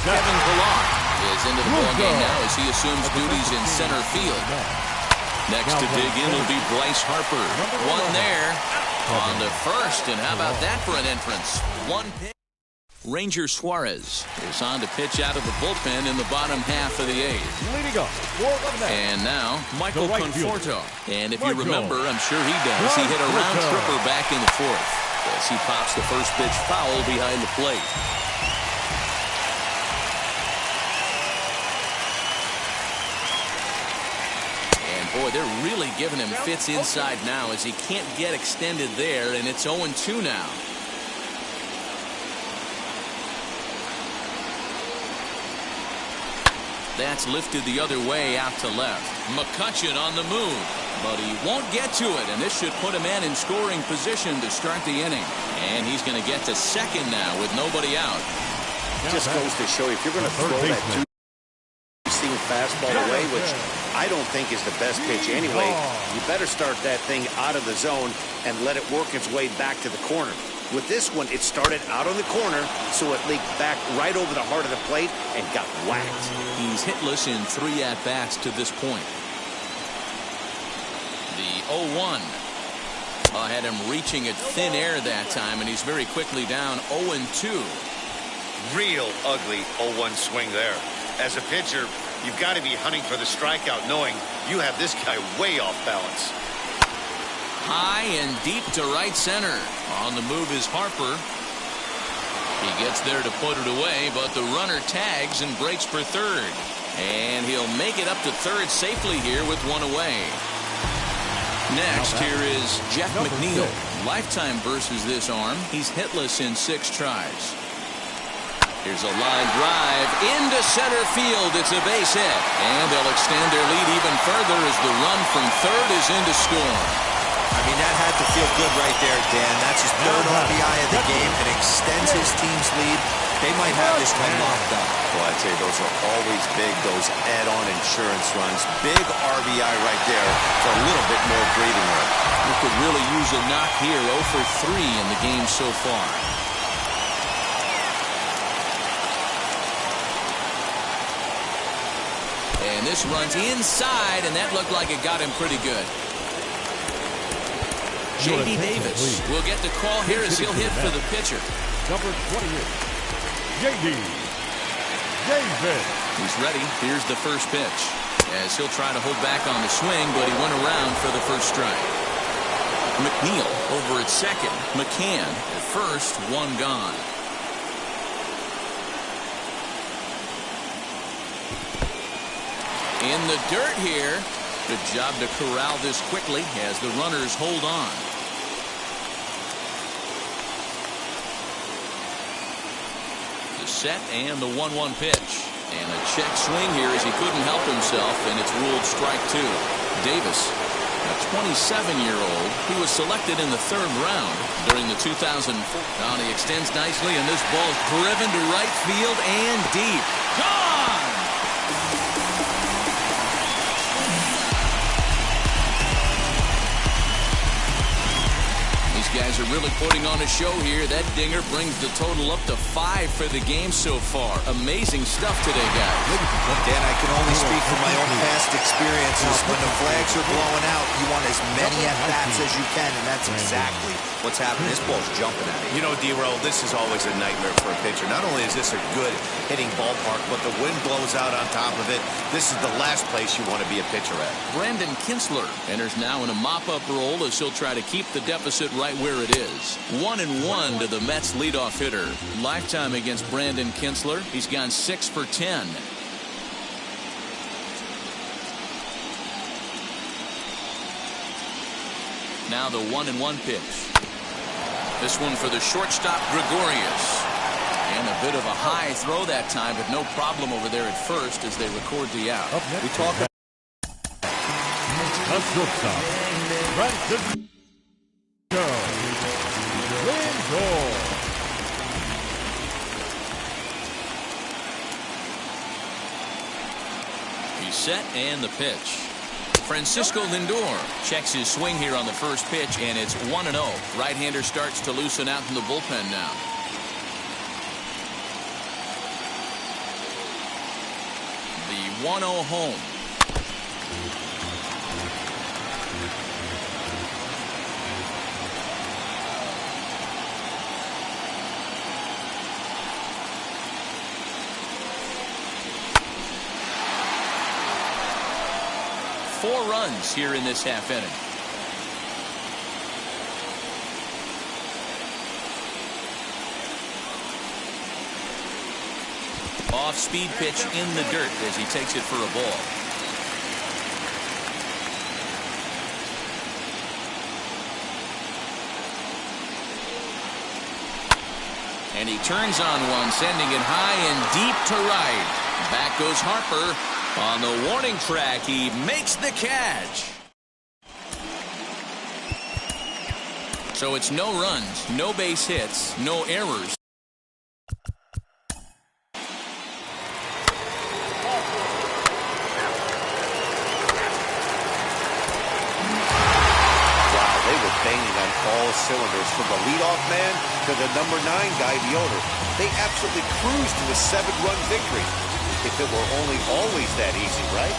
Kevin Pillar is into the ballgame now as he assumes duties in center field. Next to dig in will be Bryce Harper. One there on the first, and how about that for an entrance? One pitch. Ranger Suarez is on to pitch out of the bullpen in the bottom half of the 8th. Leading up for the Mets. And now Michael The right Conforto. And if you Michael remember, I'm sure he does, he hit a round tripper back in the 4th as he pops the first pitch foul behind the plate. Boy, they're really giving him fits inside now as he can't get extended there, and it's 0-2 now. That's lifted the other way out to left. McCutchen on the move, but he won't get to it, and this should put a man in scoring position to start the inning. And he's going to get to second now with nobody out. Just goes to show you, if you're going to throw that two-seam fastball away, which I don't think is the best pitch anyway, you better start that thing out of the zone and let it work its way back to the corner. With this one, it started out on the corner, so it leaked back right over the heart of the plate and got whacked. He's hitless in 3 at-bats to this point. The 0-1 had him reaching at thin air that time, and he's very quickly down 0-2. Real ugly 0-1 swing there. As a pitcher, you've got to be hunting for the strikeout, knowing you have this guy way off balance. High and deep to right center. On the move is Harper. He gets there to put it away, but the runner tags and breaks for third. And he'll make it up to third safely here with 1 away. Next, here is Jeff McNeil. Lifetime versus this arm. He's hitless in 6 tries. Here's a line drive into center field. It's a base hit. And they'll extend their lead even further as the run from third is in to score. I mean, that had to feel good right there, Dan. That's his 3rd RBI of the game. It extends his team's lead. They might have this one locked up. Well, I'd say those are always big, those add-on insurance runs. Big RBI right there for a little bit more breathing room. You could really use a knock here. 0 for 3 in the game so far. And this runs inside, and that looked like it got him pretty good. J.D. Davis will get the call here as he'll hit for the pitcher. Number 28, J.D. Davis. He's ready. Here's the first pitch. As he'll try to hold back on the swing, but he went around for the first strike. McNeil over at second. McCann at first, 1 gone. In the dirt here. Good job to corral this quickly as the runners hold on. The set and the 1-1 pitch. And a check swing here as he couldn't help himself, and it's ruled strike 2. Davis, a 27-year-old, he was selected in the 3rd round during the 2004. Now he extends nicely, and this ball's driven to right field and deep. Gone! Guys are really putting on a show here. That dinger brings the total up to 5 for the game so far. Amazing stuff today, guys. Dan, I can only speak from my own past experiences. When the flags are blowing out, you want as many at-bats as you can, and that's exactly what's happening. This ball's jumping at it. You know, D-Roll, this is always a nightmare for a pitcher. Not only is this a good hitting ballpark, but the wind blows out on top of it. This is the last place you want to be a pitcher at. Brandon Kinsler enters now in a mop-up role as he'll try to keep the deficit right where it is. 1-1 to the Mets leadoff hitter. Lifetime against Brandon Kinsler. He's gone 6 for 10. Now the 1-1 pitch. This one for the shortstop, Gregorius. And a bit of a high throw that time, but no problem over there at first as they record the out. We talk about The shortstop, Francisco Lindor. He's set and the pitch. Francisco Lindor checks his swing here on the first pitch, and it's 1-0. Right-hander starts to loosen out in the bullpen now. The 1-0 home. Four runs here in this half inning. Off-speed pitch in the dirt as he takes it for a ball. And he turns on one, sending it high and deep to right. Back goes Harper. On the warning track, he makes the catch. So it's no runs, no base hits, no errors. Banging on all cylinders, from the leadoff man to the number 9 guy, the owner. They absolutely cruised to a 7-run victory. If it were only always that easy, right?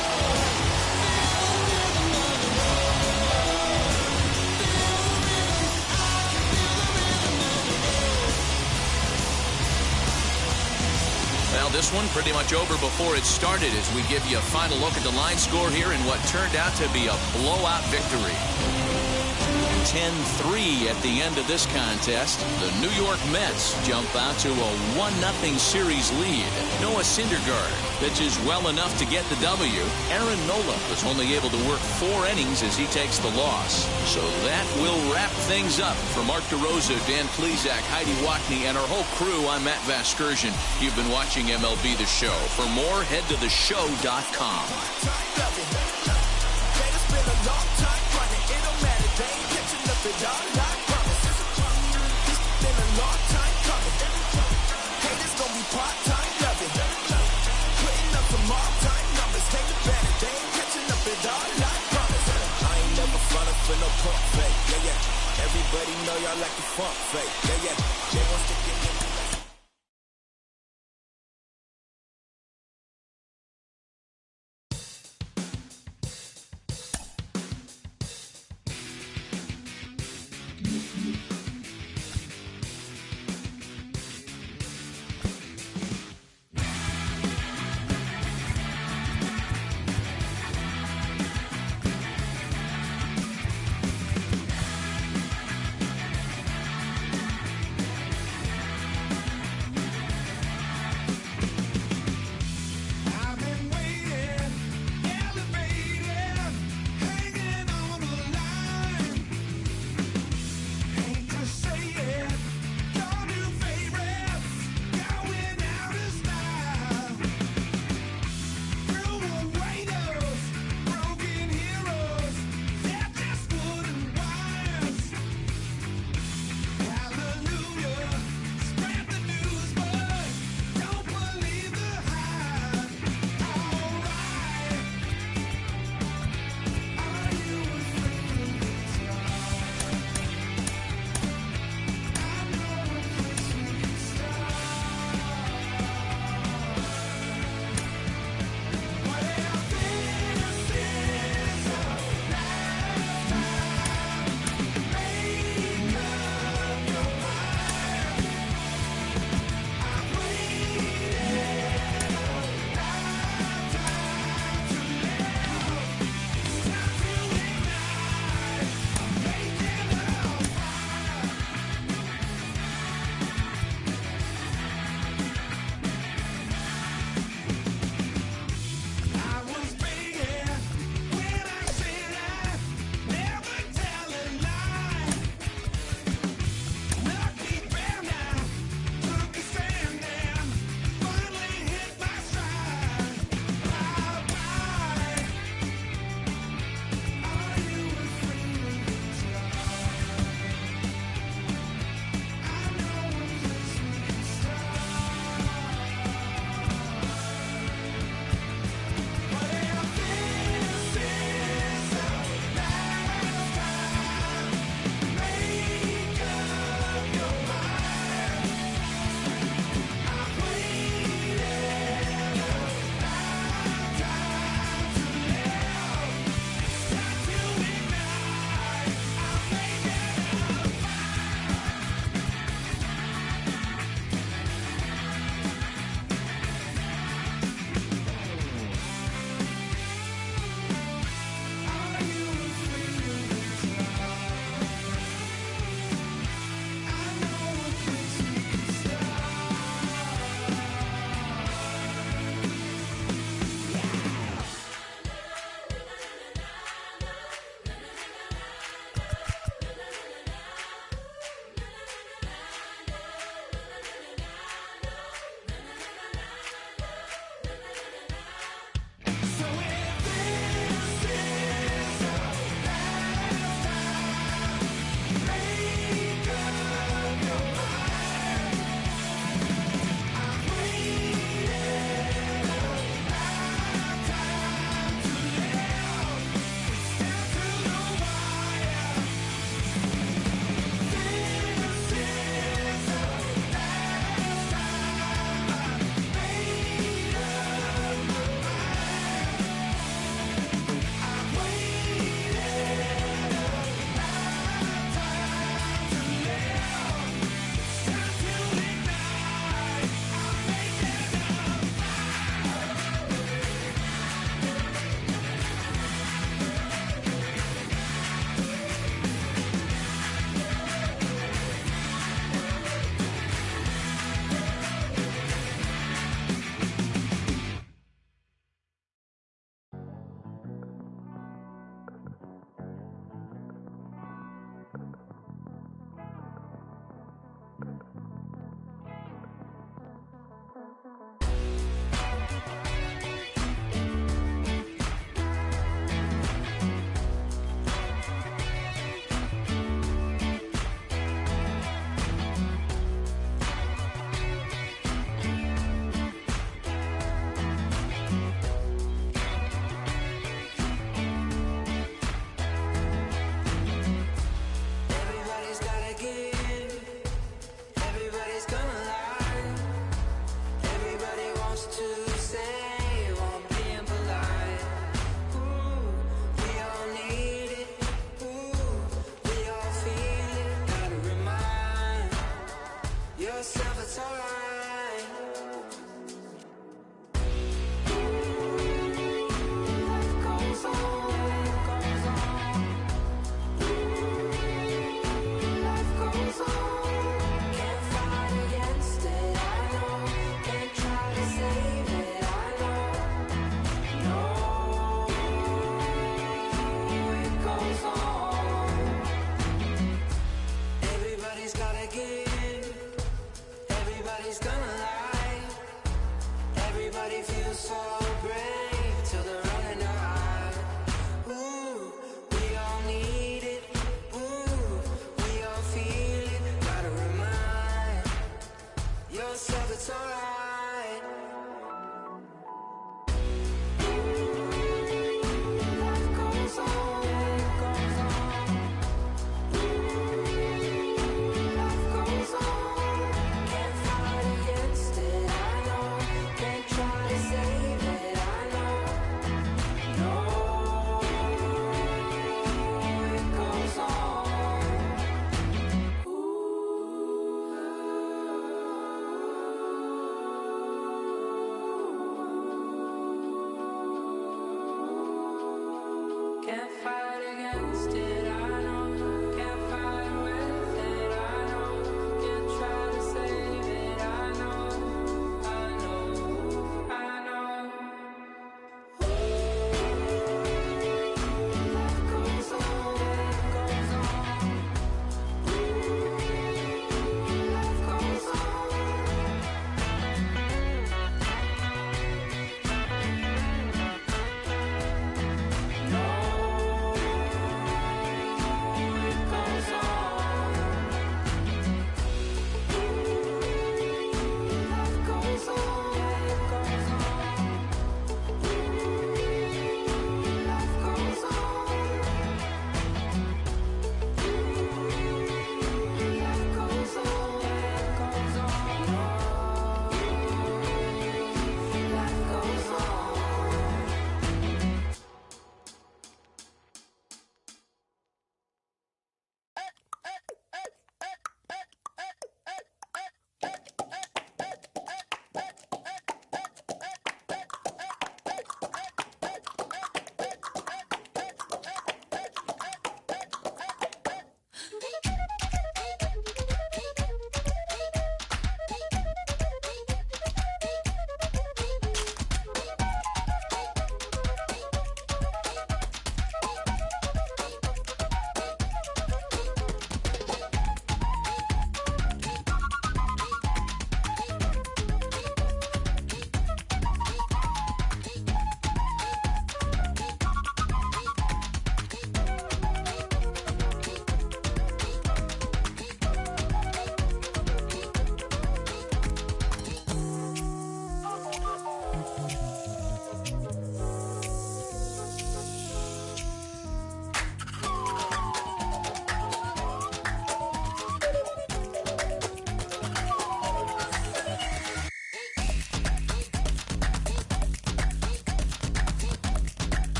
Well, this one pretty much over before it started as we give you a final look at the line score here in what turned out to be a blowout victory. 10-3 at the end of this contest. The New York Mets jump out to a 1-0 series lead. Noah Syndergaard pitches well enough to get the W. Aaron Nola was only able to work 4 innings as he takes the loss. So that will wrap things up. For Mark DeRosa, Dan Plesac, Heidi Wackney, and our whole crew, I'm Matt Vasgersian. You've been watching MLB The Show. For more, head to theshow.com. Everybody know y'all like the funk fake. They want to get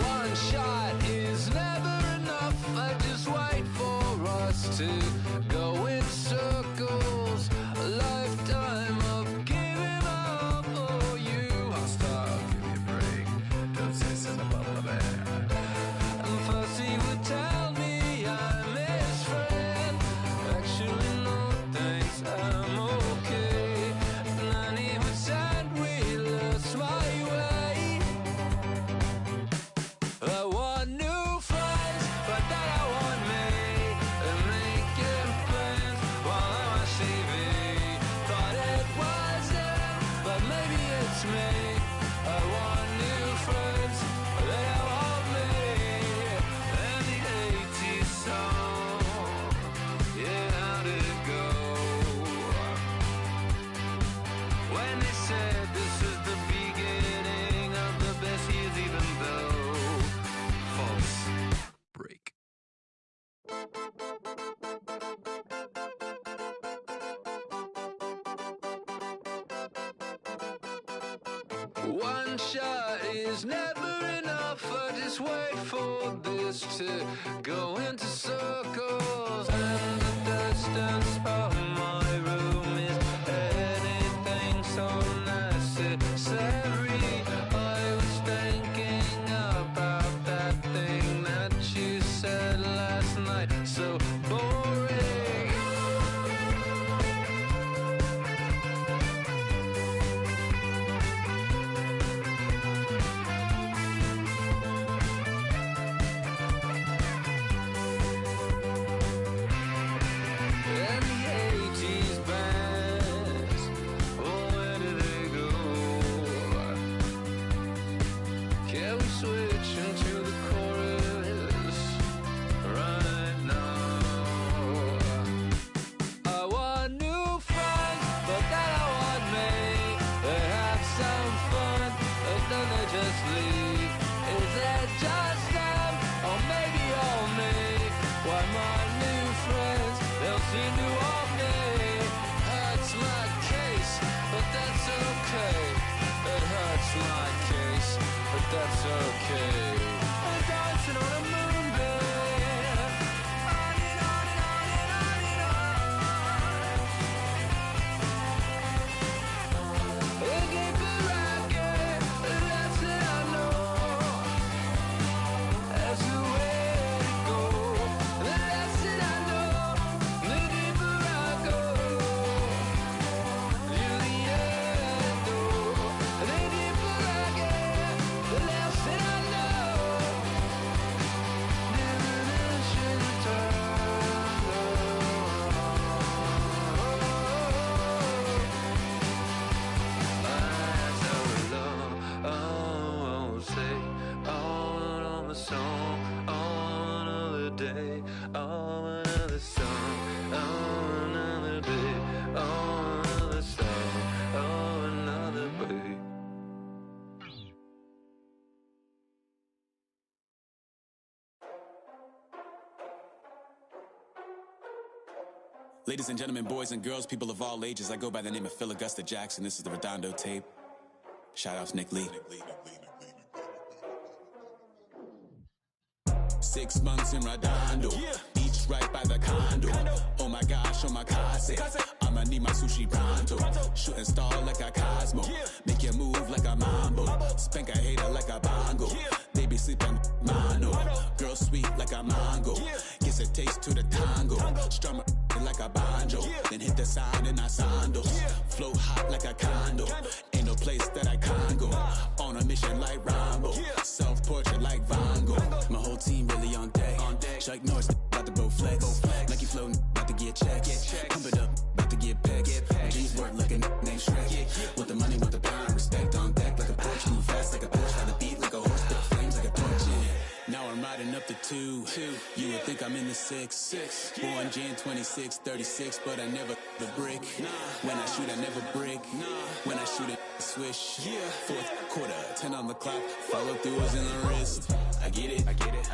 One shot is never enough. I just wait for us to go in circles. A lifetime of giving up for you. I'll stop, give me a break. Don't say something about my bad. And first he would tell me I'm his friend. Actually, no thanks, I'm okay. And then he would send wheelers my way. I want new friends, but then I want me. And making plans while I'm on TV. Thought it was him, but maybe it's me. I want new friends, but then I want me. And the 80s song, yeah, how did it go? When they said this is the beginning of the best years, even though false break. One shot is never enough. I just wait for this to go into circles. And the distance of my room is anything so necessary. I was thinking about that thing that you said last night. So boring. And the 80s bands, oh, where did they go? Can we switch into the chorus right now? I want new friends, but then I want me. They have some fun, but then they just leave. Is it just them, or maybe all me? Why my new friends, they'll seem to want me. Hurts my case, but that's okay. It hurts my case, but that's okay. I'm dancing on a moonbeam. On and on and on and on and on. A deeper racket, that's it I know. That's the way to go. The less that I know, the deeper I go. To the end, though. The deeper I get, the less that I know. Diminishing returns. Eyes are alone. Oh, say, on a song, on another day, on another song, on another day, on another song, on another way. Ladies and gentlemen, boys and girls, people of all ages, I go by the name of Phil Augusta Jackson. This is the Redondo tape. Shout out to Nick Lee. 6 months in Redondo, beach right by the condo. Oh my gosh, oh my kase, I'ma need my sushi pronto. Shooting star like a Cosmo, make you move like a mambo. Spank a hater like a bongo. They be sleeping mano. Girl sweet like a mango. Gives a taste to the tango. Strum like a banjo. Then hit the sign in sandals. Flow hot like a condo. Ain't no place that I can't go. On a mission like Rambo. Self-portrait like Van Gogh. My whole team really on deck. Chuck Norris about to bow flex. Nike flow about to get checks. Pump it up, about to get pecs. My G's work like a named Shrek. With the money, with the power, respect on deck like a Porsche. Move fast like a Porsche. By the beat like a horse, spit flames like a torch. Now I'm riding up the 2. You would think I'm in the 6. Born Jan 26, 36, but I never the brick. When I shoot, I never brick. When I shoot, it swish. Fourth quarter, 10 on the clock. Follow throughs in the wrist. I get it, I got it.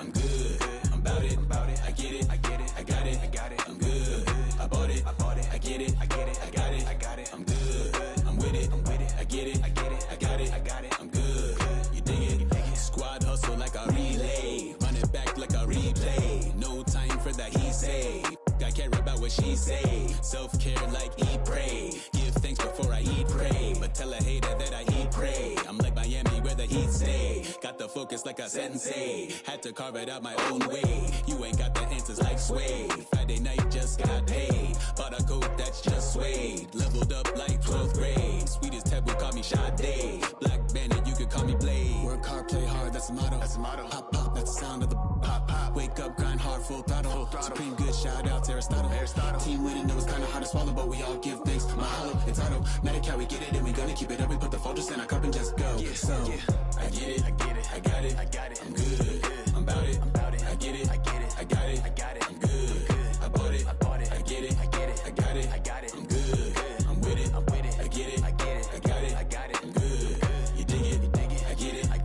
I'm good, I'm about it. I get it, I got it. I'm good, I bought it. I get it, I got it. I'm good, I'm with it. I get it, I got it. I'm good, you dig it. Squad hustle like a relay, run it back like a replay. No time for that he say. I care about what she say. Self-care like eat, pray. Give thanks before I eat, pray. But tell a hater that I eat, pray. I'm like Miami where the heat stay. Got the focus like a sensei. Had to carve it out my own way. You ain't got the answers like Sway. Friday night just got paid. Bought a coat that's just suede. Leveled up like 12th grade. Sweetest taboo call me Sade. Black Bandit, you could call me Blade. Work hard, play hard, that's the motto. Pop, pop, that's the sound of the pop, pop. Wake up, grind hard, full throttle. Supreme good, shout out to Aristotle. Team winning, know it's kinda hard to swallow, but we all give thanks. Mahalo, it's auto. Medic, how we get it, and we gonna keep it up. We put the focus in our cup and just go. So, I get it, I got it. I'm good, I'm about it. I get it, I got it. I'm good, I bought it. I get it, I got it. I'm good, I'm with it. I get it, I got it. I'm good, you dig it. I get it, I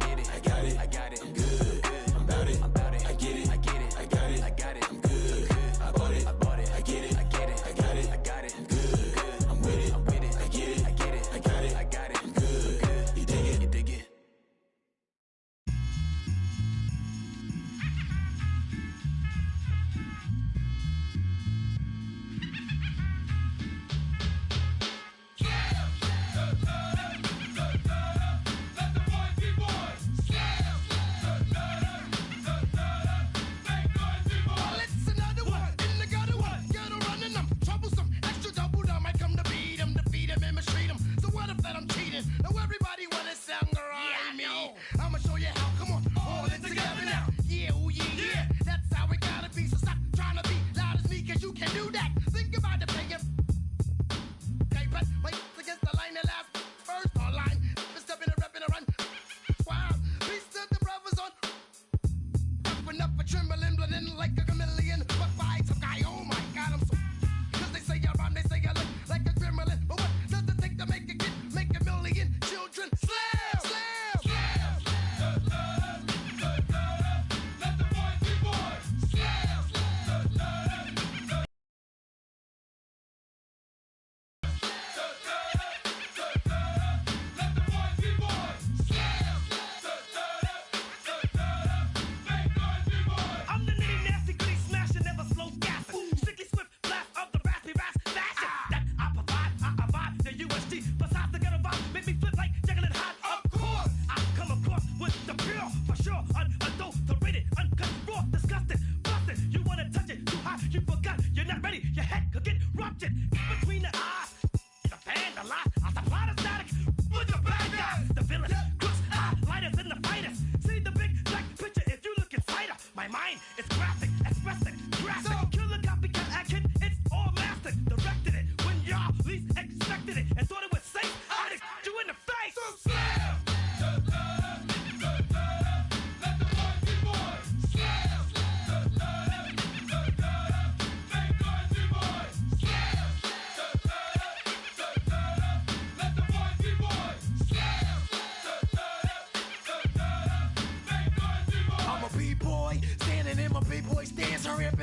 got it. I'm good, I'm about it. I get it, I got it. I'm good, I bought it. I get it, I got it. I'm good, I'm with it. I get it, I got it. I'm good, you dig it.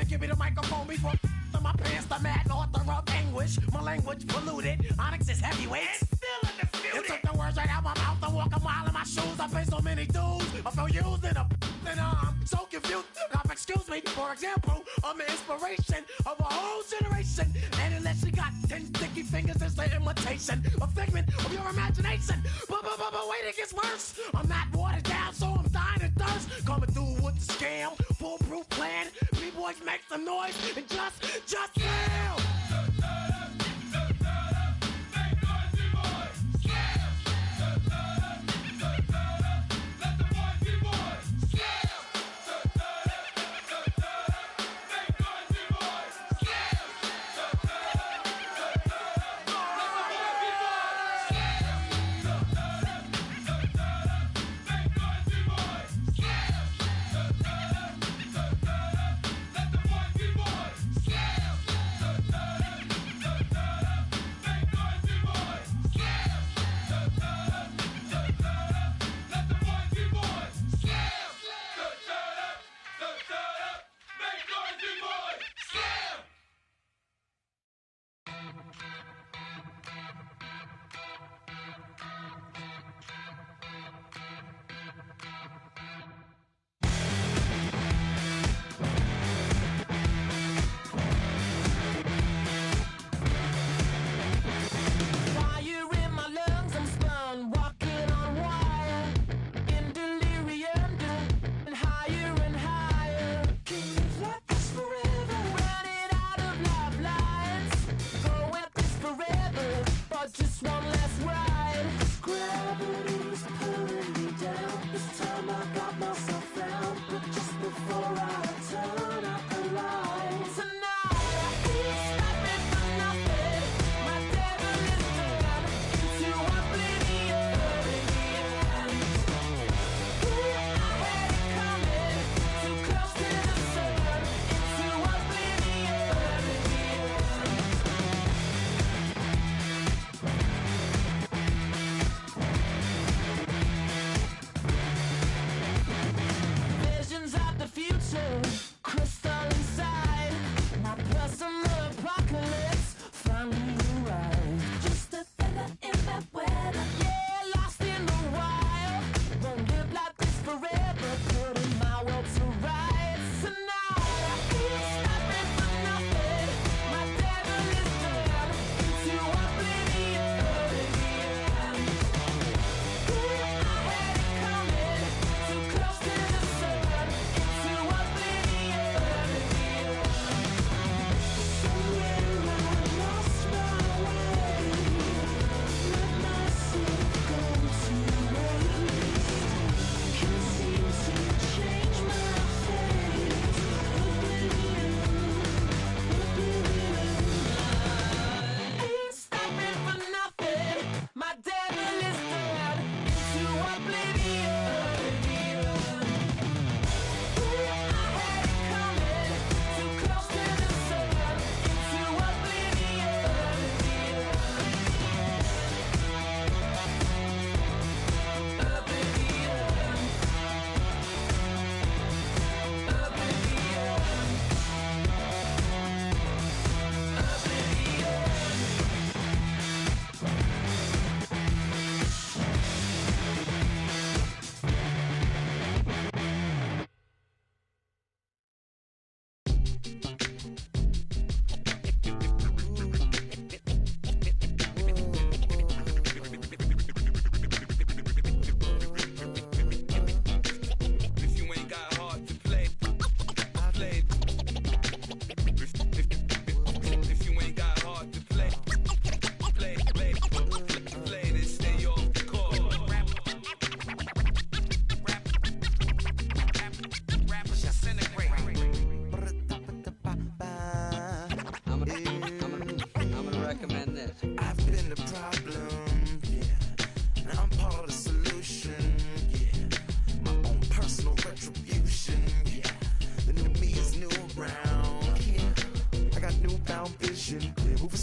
Give me the microphone before my pants, the mad author of anguish. My language polluted, Onyx is heavyweight. And still undisputed. You took the words right out my mouth. I walk a mile in my shoes. I pay so many dues. I feel used and I'm so confused. Now, excuse me, for example, I'm the inspiration of a whole generation. And unless you got 10 sticky fingers, it's an imitation, a figment of your imagination. But wait, it gets worse. I'm not watered down, so I'm dying of thirst. Coming through with the scam, foolproof plan. B-boys make some noise and just fail.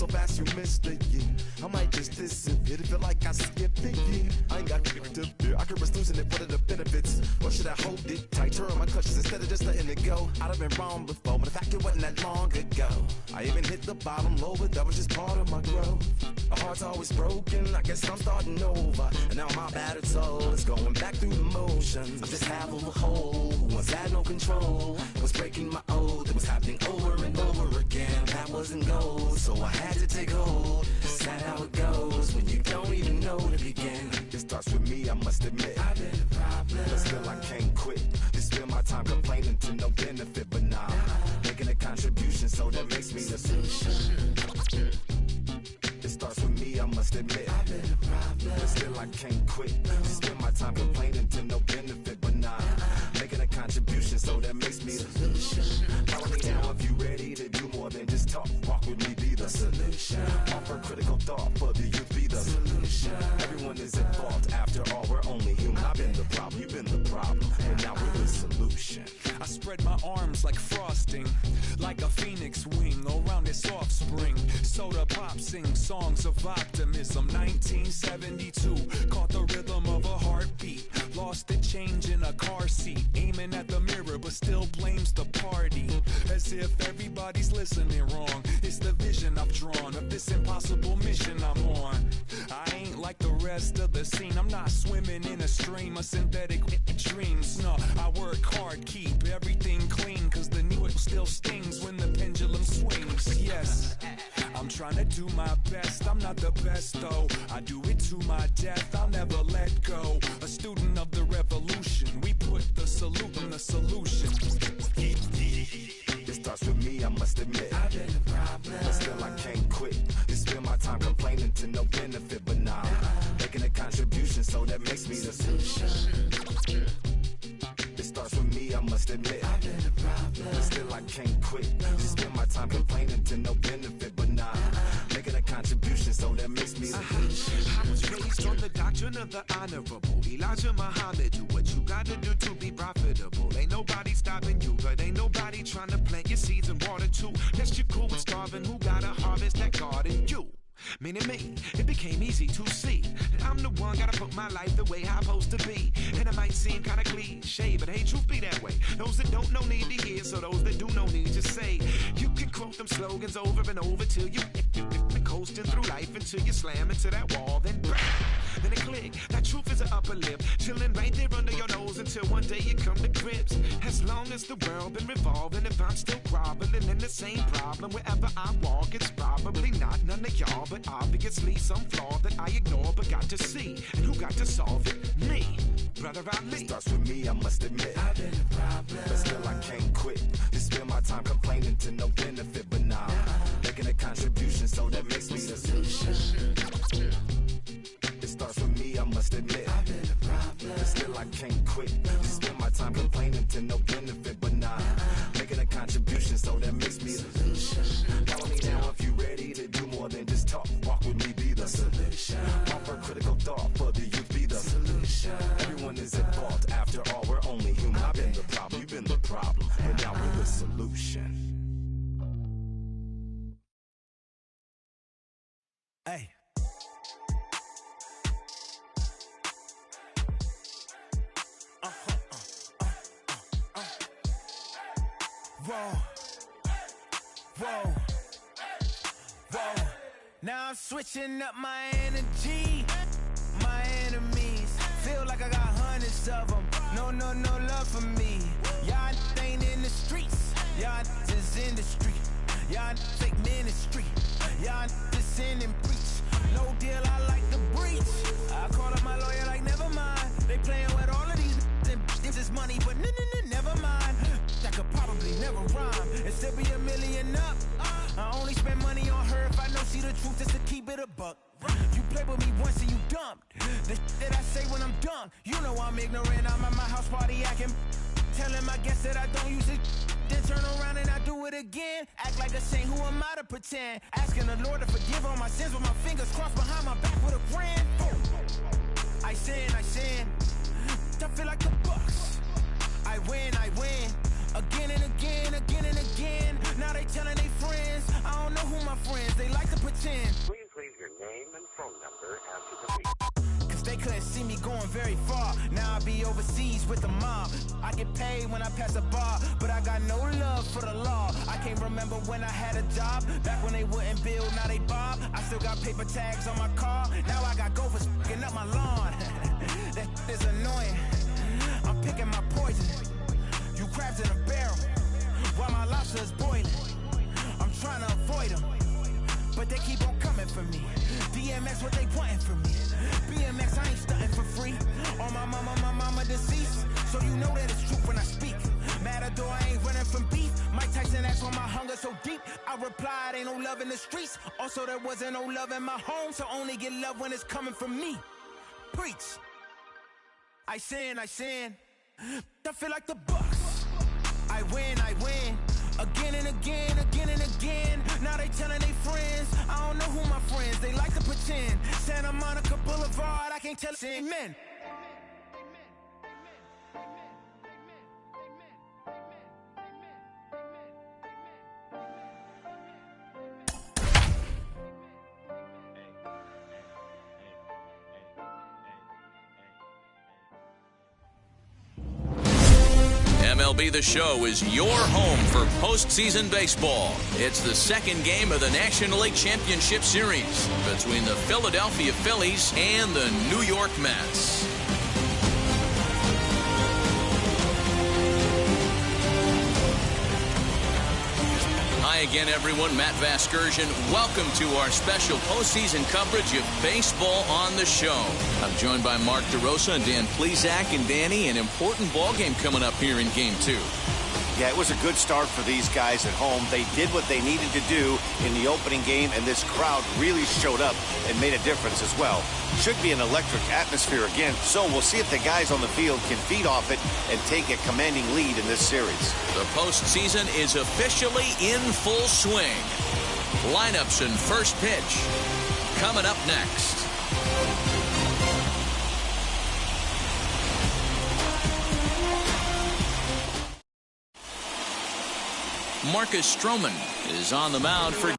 so fast you missed the year. I might just disappear to feel like I skipped the year. I ain't got to fear. I could risk losing it for the benefits. Or should I hold it tight, turn my clutches instead of just letting it go? I'd have been wrong before, but the fact it wasn't that long ago. I even hit the bottom low, but that was just part of my growth. My heart's always broken, I guess I'm starting over. And now my battered soul is going back through the motions. I'm just half of a whole who once had no control. Was breaking my oath, it was happening over and over again. That wasn't gold, so I had to take hold. Sad how it goes when you don't even know to begin. It starts with me, I must admit. I've been a problem, but still I can't quit. Just spend my time complaining to no benefit, but nah, making a contribution, so that makes me the solution. It starts with me, I must admit. I've been a problem, but still I can't quit. Just spend my time complaining to no benefit, but nah, making a contribution, so that makes me the solution. Follow me now if you ready to do more than just talk. Walk with me, be the solution. Offer critical thought for the youth, be the solution. Everyone is at fault, after all, we're only human. I've been the problem, you've been the problem, and now we're the solution. I spread my arms like frosting, like a phoenix wing around its offspring. Soda pop sings songs of optimism. 1972, caught the rhythm of a heartbeat. Lost the change in a car seat, aiming at the mirror but still blames the party. As if everybody's listening wrong. It's the vision I've drawn of this impossible mission I'm on. I ain't like the rest of the scene. I'm not swimming in a stream of synthetic dreams. No, I work hard, keep everything clean, cause the needle still stings when the pendulum swings. Yes, I'm trying to do my best. I'm not the best though, I do it to my death. I'll never let go. A student of the revolution, we put the salute in the solution. It starts with me, I must admit. I've been a problem, but still I can't quit. Just spend my time complaining to no benefit, but nah, making a contribution, so that makes me the solution. It starts with me, I must admit. I've been a problem, but still I can't quit. Just spend my time complaining to no benefit, but nah, making a contribution, so that makes me the solution. I was raised on the doctrine of the honorable Elijah Muhammad. Do what you gotta do to be profitable. Ain't nobody stopping you, but ain't nobody trying to plant your seeds and water too. Unless you're cool with starving, who gotta harvest that garden? You. Meaning me, it became easy to see that I'm the one, gotta put my life the way I'm supposed to be. And it might seem kinda cliche, but hey, truth be that way. Those that don't know need to hear, so those that do know need to say. You can quote them slogans over and over till you coasting through life until you slam into that wall, then bang, then it click. That truth is an upper lip, chilling right there under your nose until one day you come to grips. As long as the world been revolving, if I'm still groveling in the same problem wherever I walk, it's probably not none of y'all, but obviously some flaw that I ignore but got to see. And who got to solve it? Me, brother Ali. It starts with me, I must admit. I've been a problem, but still I can't quit. Just spend my time complaining to no benefit, but nah, making a contribution, so that makes me the solution. It starts with me, I must admit. I've been a problem, but still I can't quit. Just spend my time complaining to no benefit, but nah, making a contribution, so that makes me the solution. Follow me now if you ready to do more than just talk. Walk with me, be the solution. Offer critical thought for the youth, be the solution. Everyone is at fault, after all, we're only human. I've been the problem, you've been the problem, and now we're the solution. Hey. Whoa, whoa, whoa. Now I'm switching up my energy. My enemies feel like I got hundreds of them. No love for me. Y'all ain't in the streets. Y'all just in the street. Y'all fake ministry. Y'all just sin and preach. No deal, I like the breach. I call up my lawyer like, never mind. They playing with all of these and this is money, but never mind. I could probably never rhyme and still be $1 million up. I only spend money on her if I know she the truth, just to keep it a buck. You play with me once and you dumped. The that I say when I'm done, you know I'm ignorant. I'm at my house party acting, telling my guests that I don't use it. Then turn around and I do it again. Act like a saint, who am I to pretend? Asking the Lord to forgive all my sins with my fingers crossed behind my back with a grin. I sin. I feel like the Bucks. I win. Again and again. Now they telling their friends. I don't know who my friends. They like to pretend pretend. Please leave your name and phone number after the beep. Cause they couldn't see me going very far. Now I be overseas with the mob. I get paid when I pass a bar, but I got no love for the law. I can't remember when I had a job. Back when they wouldn't build, now they bob. I still got paper tags on my car. Now I got gophers f***ing up my lawn. That is annoying. I'm picking my poison. You crabs in a barrel, while my lobster is boiling. I'm trying to avoid them, but they keep on coming for me. DMX, what they wanting from me? BMX, I ain't stunting for free. On my mama deceased, so you know that it's true when I speak. Matador, I ain't running from beef. Mike Tyson asked why my hunger so deep. I replied, ain't no love in the streets. Also, there wasn't no love in my home, so only get love when it's coming from me. Preach. I sin. I feel like the Bucks. I win. Again and again. Now they telling they friends. I don't know who my friends. They like to pretend. Santa Monica Boulevard, I can't tell it. Amen. MLB The Show is your home for postseason baseball. It's the second game of the National League Championship Series between the Philadelphia Phillies and the New York Mets. Hi again, everyone. Matt Vasgersian. Welcome to our special postseason coverage of Baseball on the Show. I'm joined by Mark DeRosa and Dan Plesac. And Danny, an important ball game coming up here in Game 2. Yeah, it was a good start for these guys at home. They did what they needed to do in the opening game, and this crowd really showed up and made a difference as well. Should be an electric atmosphere again, so we'll see if the guys on the field can feed off it and take a commanding lead in this series. The postseason is officially in full swing. Lineups and first pitch coming up next. Marcus Stroman is on the mound for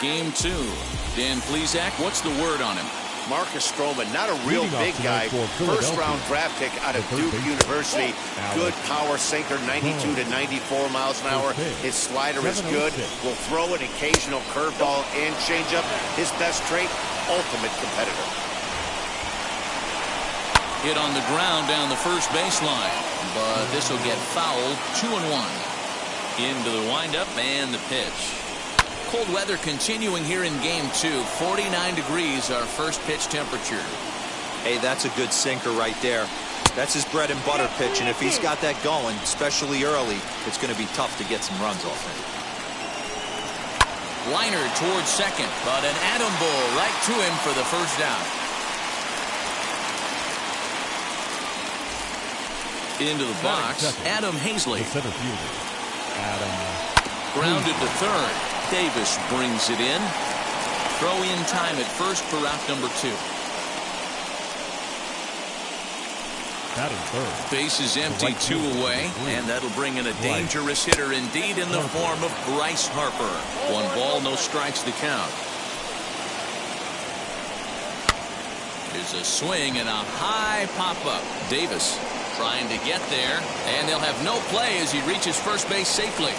game 2. Dan Plesac, what's the word on him? Marcus Stroman, not a real big guy. First-round draft pick out of Duke University. Good power sinker, 92 to 94 miles an hour. His slider is good. Will throw an occasional curveball and changeup. His best trait, ultimate competitor. Hit on the ground down the first baseline, but this will get fouled. 2-1. Into the windup and the pitch. Cold weather continuing here in game 2. 49 degrees, our first pitch temperature. Hey, that's a good sinker right there. That's his bread and butter pitch, and if he's got that going, especially early, it's going to be tough to get some runs off him. Liner towards second, but an atom ball right to him for the first down. Into the box, Adam Hazley. Center fielder, Adam. Grounded to third. Davis brings it in. Throw in time at first for out number 2. Base is empty, 2 away, and that'll bring in a dangerous hitter indeed in the form of Bryce Harper. 1 ball, no strikes to count. There's a swing and a high pop-up. Davis trying to get there, and they'll have no play as he reaches first base safely.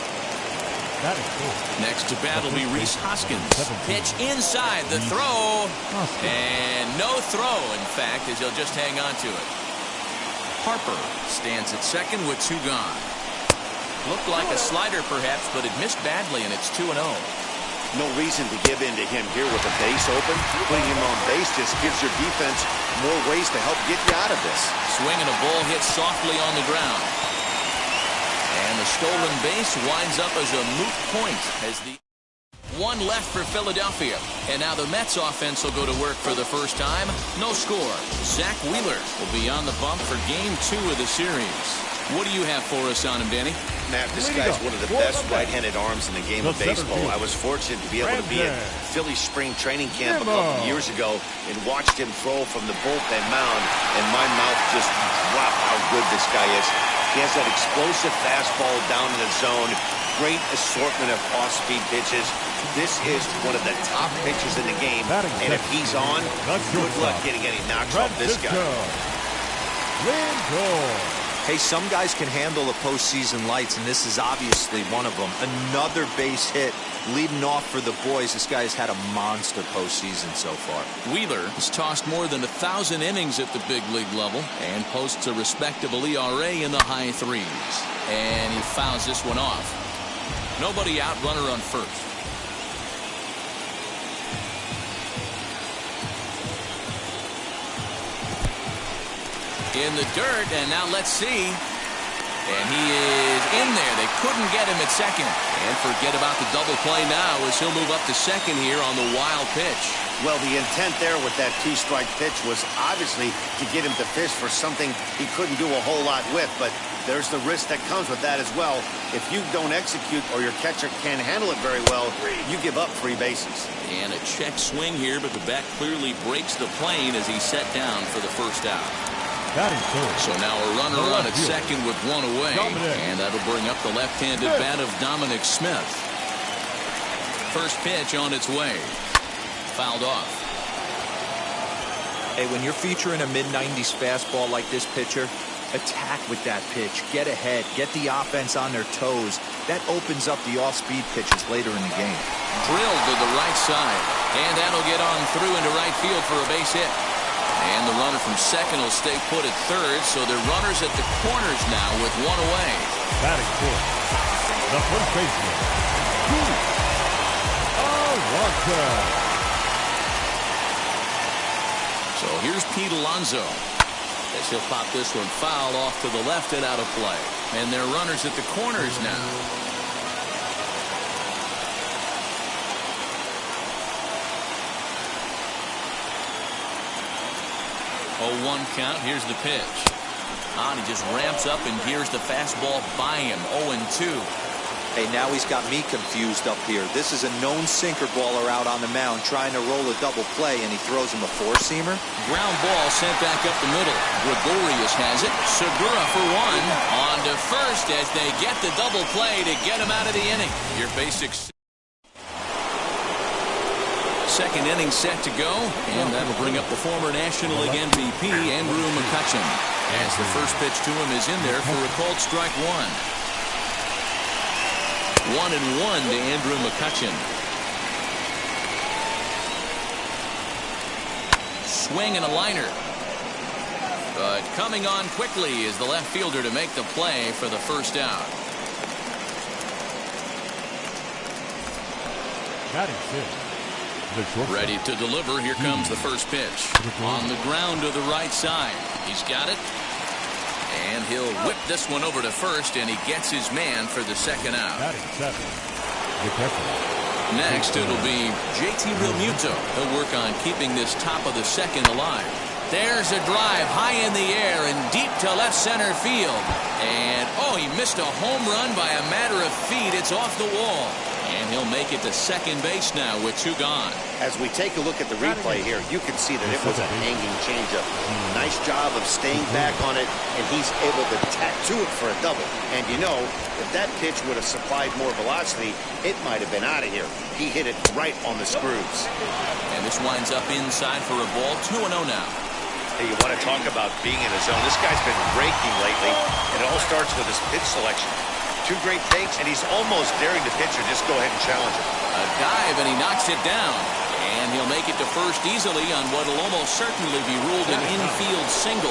Next to bat will be Rhys Hoskins. Pitch inside the throw, and no throw, in fact, as he'll just hang on to it. Harper stands at second with 2 gone. Looked like a slider perhaps, but it missed badly, and it's 2-0. No reason to give in to him here with the base open. Putting him on base just gives your defense more ways to help get you out of this. Swing and a ball hit softly on the ground. And the stolen base winds up as a moot point as the 1 left for Philadelphia. And now the Mets offense will go to work for the first time. No score. Zach Wheeler will be on the bump for game 2 of the series. What do you have for us on him, Danny? Matt, this guy's one of the best right-handed arms in the game of baseball. I was fortunate to be able to be at Philly spring training camp a couple years ago and watched him throw from the bullpen mound, and my mouth just dropped how good this guy is. He has that explosive fastball down in the zone, great assortment of off-speed pitches. This is one of the top pitchers in the game, and if he's on, good luck getting any knocks off this guy. Hey, some guys can handle the postseason lights, and this is obviously one of them. Another base hit leading off for the boys. This guy's had a monster postseason so far. Wheeler has tossed more than 1,000 innings at the big league level and posts a respectable ERA in the high 3s. And he fouls this one off. Nobody out, runner on first. In the dirt, and now let's see. And he is in there. They couldn't get him at second. And forget about the double play now as he'll move up to second here on the wild pitch. Well, the intent there with that 2-strike pitch was obviously to get him to fish for something he couldn't do a whole lot with, but there's the risk that comes with that as well. If you don't execute or your catcher can't handle it very well, you give up 3 bases. And a check swing here, but the bat clearly breaks the plane as he's set down for the first out. So now a runner on at second with 1 away, and that'll bring up the left-handed bat of Dominic Smith. First pitch on its way. Fouled off. Hey, when you're featuring a mid-90s fastball like this pitcher, attack with that pitch. Get ahead. Get the offense on their toes. That opens up the off-speed pitches later in the game. Drilled to the right side, and that'll get on through into right field for a base hit. And the runner from second will stay put at third, so they're runners at the corners now with 1 away. Batting fourth, the first baseman, Alonso. So here's Pete Alonso. As he'll pop this one foul off to the left and out of play. And they're runners at the corners now. 0-1 count. Here's the pitch. And he just ramps up and here's the fastball by him. 0-2. Hey, now he's got me confused up here. This is a known sinker baller out on the mound trying to roll a double play, and he throws him a 4-seamer. Ground ball sent back up the middle. Gregorius has it. Segura for 1. On to first as they get the double play to get him out of the inning. Your basic. second inning set to go, and that'll bring up the former National League MVP, Andrew McCutchen, as the first pitch to him is in there for a called strike one. 1-1 to Andrew McCutchen. Swing and a liner. But coming on quickly is the left fielder to make the play for the first out. Ready to deliver. Here comes the first pitch. On the ground to the right side. He's got it. And he'll whip this one over to first, and he gets his man for the second out. Next, it'll be JT Realmuto. He'll work on keeping this top of the second alive. There's a drive high in the air and deep to left center field. And, oh, he missed a home run by a matter of feet. It's off the wall. And he'll make it to second base now with two gone. As we take a look at the replay here, you can see that it was a hanging changeup. Nice job of staying back on it, and he's able to tattoo it for a double. And you know, if that pitch would have supplied more velocity, it might have been out of here. He hit it right on the screws. And this winds up inside for a ball. 2-0 now. Hey, you want to talk about being in a zone? This guy's been raking lately, and it all starts with his pitch selection. Two great takes, and he's almost daring the pitcher just go ahead and challenge him. A dive, and he knocks it down. And he'll make it to first easily on what will almost certainly be ruled an infield single.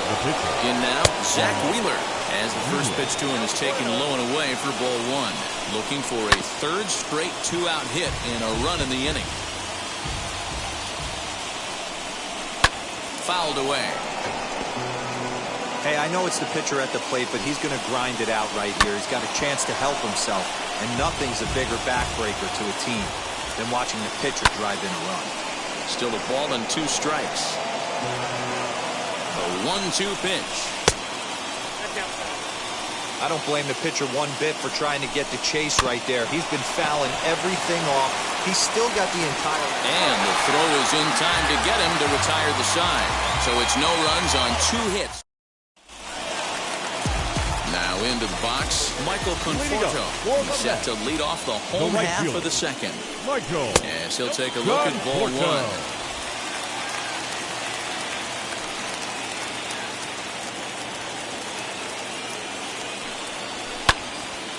In now, Zach Wheeler, as the first pitch to him is taken low and away for ball one. Looking for a third straight two-out hit and a run in the inning. Fouled away. Hey, I know it's the pitcher at the plate, but he's going to grind it out right here. He's got a chance to help himself, and nothing's a bigger backbreaker to a team than watching the pitcher drive in a run. Still a ball and two strikes. A 1-2 pitch. I don't blame the pitcher one bit for trying to get the chase right there. He's been fouling everything off. He's still got the entire... And the throw is in time to get him to retire the side. So it's no runs on two hits. Now into the box, Michael Conforto. He's set to lead off the home half of the second. As he'll take a look at ball one.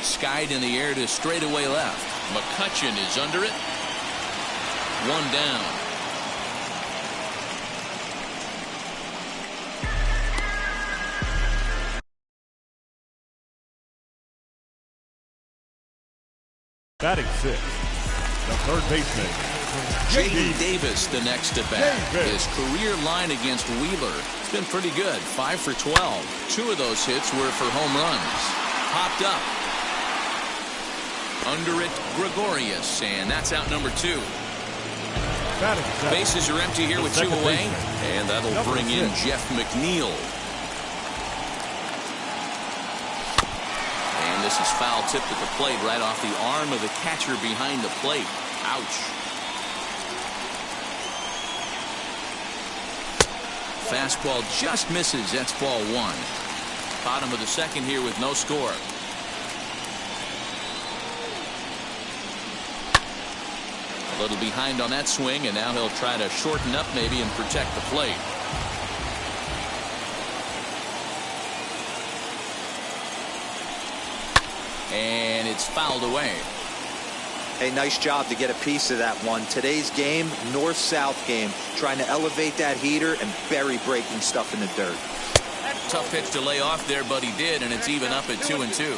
Skied in the air to straightaway left. McCutchen is under it. One down. Batting sixth, the third baseman, J.D. Davis, the next at bat. His career line against Wheeler has been pretty good. 5 for 12. Two of those hits were for home runs. Popped up. Under it, Gregorius, and that's out number two. Bases are empty here with two away, and that'll bring in Jeff McNeil. And this is foul tipped at the plate right off the arm of the catcher behind the plate. Ouch. Fastball just misses. That's ball one. Bottom of the second here with no score. A little behind on that swing, and now he'll try to shorten up maybe and protect the plate. And it's fouled away. Hey, nice job to get a piece of that one. Today's game, north-south game, trying to elevate that heater and bury breaking stuff in the dirt. Tough pitch to lay off there, but he did, and it's even up at 2-2.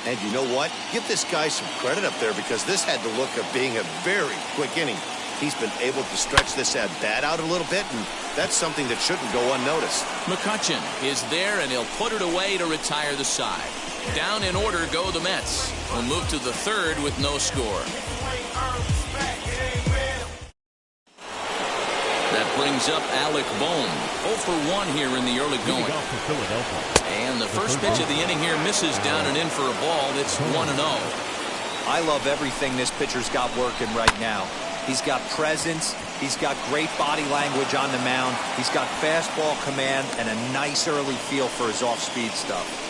And you know what? Give this guy some credit up there, because this had the look of being a very quick inning. He's been able to stretch this at-bat out a little bit, and that's something that shouldn't go unnoticed. McCutchen is there, and he'll put it away to retire the side. Down in order go the Mets. We'll move to the third with no score. That brings up Alec Bohm. 0 for 1 here in the early going. And the first pitch of the inning here misses down and in for a ball. It's 1-0. I love everything this pitcher's got working right now. He's got presence. He's got great body language on the mound. He's got fastball command and a nice early feel for his off-speed stuff.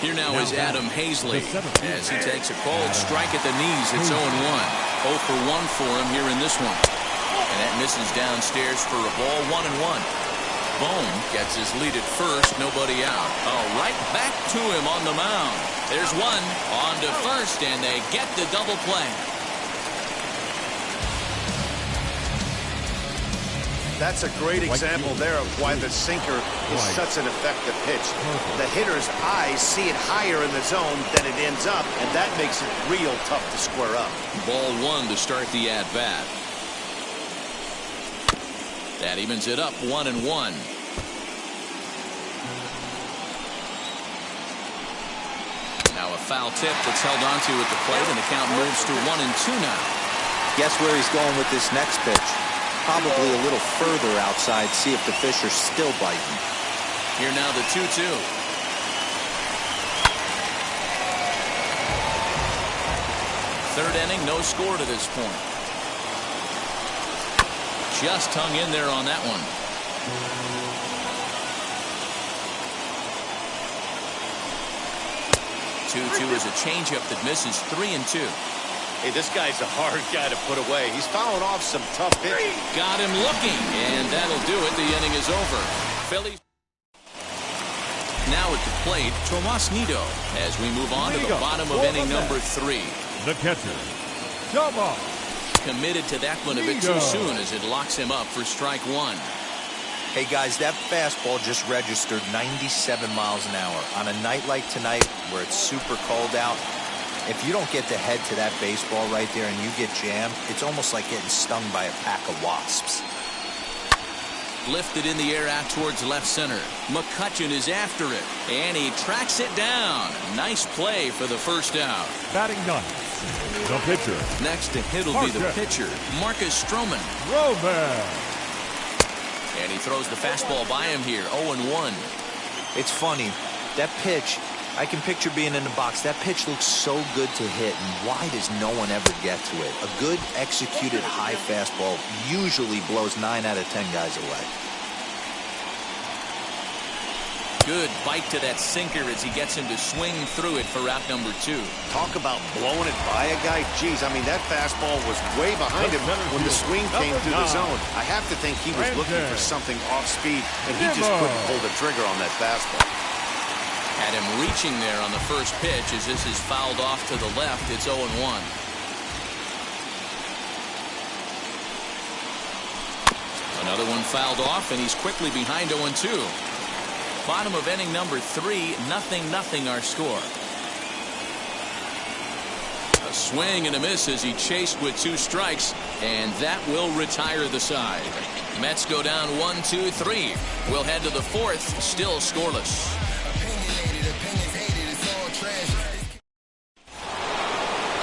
Here now is Adam Hazley as he takes a cold strike at the knees. It's 0-1. 0 for 1 for him here in this one. And that misses downstairs for a ball. 1-1. Bohm gets his lead at first. Nobody out. Oh, right back to him on the mound. There's one on to first, and they get the double play. That's a great example there of why the sinker is such an effective pitch. The hitter's eyes see it higher in the zone than it ends up, and that makes it real tough to square up. Ball 1 to start the at-bat. That evens it up 1-1. Now a foul tip that's held onto at the plate, and the count moves to 1-2 now. Guess where he's going with this next pitch? Probably a little further outside, see if the fish are still biting. Here now the 2-2. Third inning, no score to this point. Just hung in there on that one. 2-2 is a changeup that misses 3-2. Hey, this guy's a hard guy to put away. He's fouling off some tough pitches. Got him looking, and that'll do it. The inning is over. Phillies now at the plate, Tomas Nido, as we move on to the bottom of inning number 3. The catcher, Tomas. Committed to that one a bit too soon as it locks him up for strike 1. Hey guys, that fastball just registered 97 miles an hour. On a night like tonight where it's super cold out, if you don't get the head to that baseball right there and you get jammed, it's almost like getting stung by a pack of wasps. Lifted in the air out towards left center. McCutchen is after it, and he tracks it down. Nice play for the first out. Batting ninth, the pitcher. Next to hit will be the pitcher, Marcus Stroman. And he throws the fastball by him here, 0-1. It's funny, that pitch, I can picture being in the box. That pitch looks so good to hit, and why does no one ever get to it? A good executed high fastball usually blows 9 out of 10 guys away. Good bite to that sinker as he gets him to swing through it for out number 2. Talk about blowing it by a guy. Jeez, I mean, that fastball was way behind him when the swing came through the zone. I have to think he was looking for something off speed, and he just couldn't pull the trigger on that fastball. Had him reaching there on the first pitch as this is fouled off to the left. It's 0-1. Another one fouled off, and he's quickly behind 0-2. Bottom of inning number 3, 0-0 our score. A swing and a miss as he chased with 2 strikes, and that will retire the side. Mets go down 1-2-3. We'll head to the 4th, still scoreless.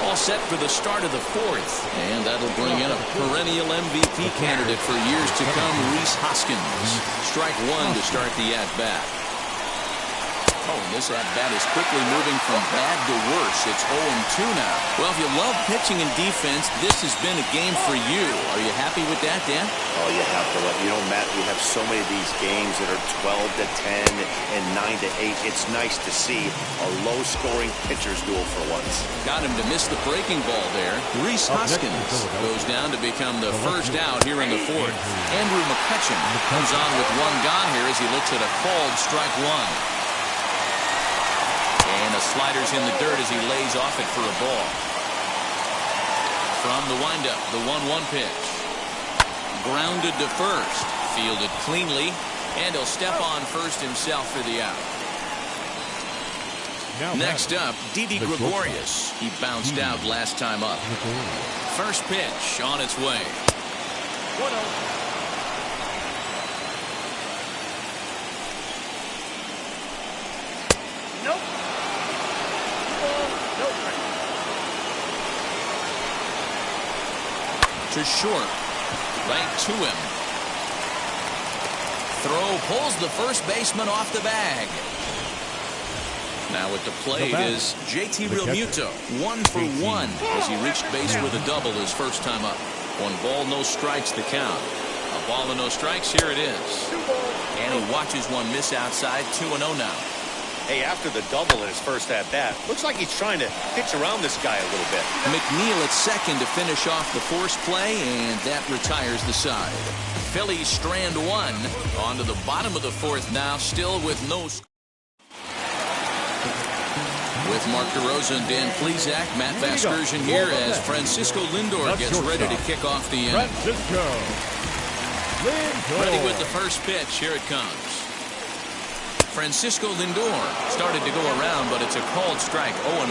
All set for the start of the 4th, and that'll bring in a perennial MVP candidate for years to come, Rhys Hoskins. Strike 1 to start the at-bat. Oh, and this at-bat is quickly moving from bad to worse. It's 0-2 now. Well, if you love pitching and defense, this has been a game for you. Are you happy with that, Dan? Oh, you have to. You know, Matt, we have so many of these games that are 12-10 and 9-8. It's nice to see a low-scoring pitcher's duel for once. Got him to miss the breaking ball there. Rhys Hoskins goes down to become the first out here in the 4th. Andrew McCutchen comes on with 1 gone here as he looks at a called strike 1. And the slider's in the dirt as he lays off it for a ball. From the windup, the 1-1 pitch. Grounded to first. Fielded cleanly. And he'll step on first himself for the out. Next up, Didi Gregorius. He bounced out last time up. First pitch on its way. 1-0. To short, right to him. Throw pulls the first baseman off the bag. Now at the plate is JT Realmuto, 1 for 1 as he reached base with a double his first time up. 1 ball, no strikes the count. A ball and no strikes, here it is. And he watches one miss outside, 2-0 now. Hey, after the double in his first at-bat, looks like he's trying to pitch around this guy a little bit. McNeil at second to finish off the force play, and that retires the side. Phillies strand one. On to the bottom of the fourth now, still with no score. With Mark DeRosa and Dan Plesac, Matt Vasgersian here as Francisco Lindor gets ready to kick off the inning. Francisco Lindor. Ready with the first pitch. Here it comes. Francisco Lindor started to go around, but it's a called strike, 0-1.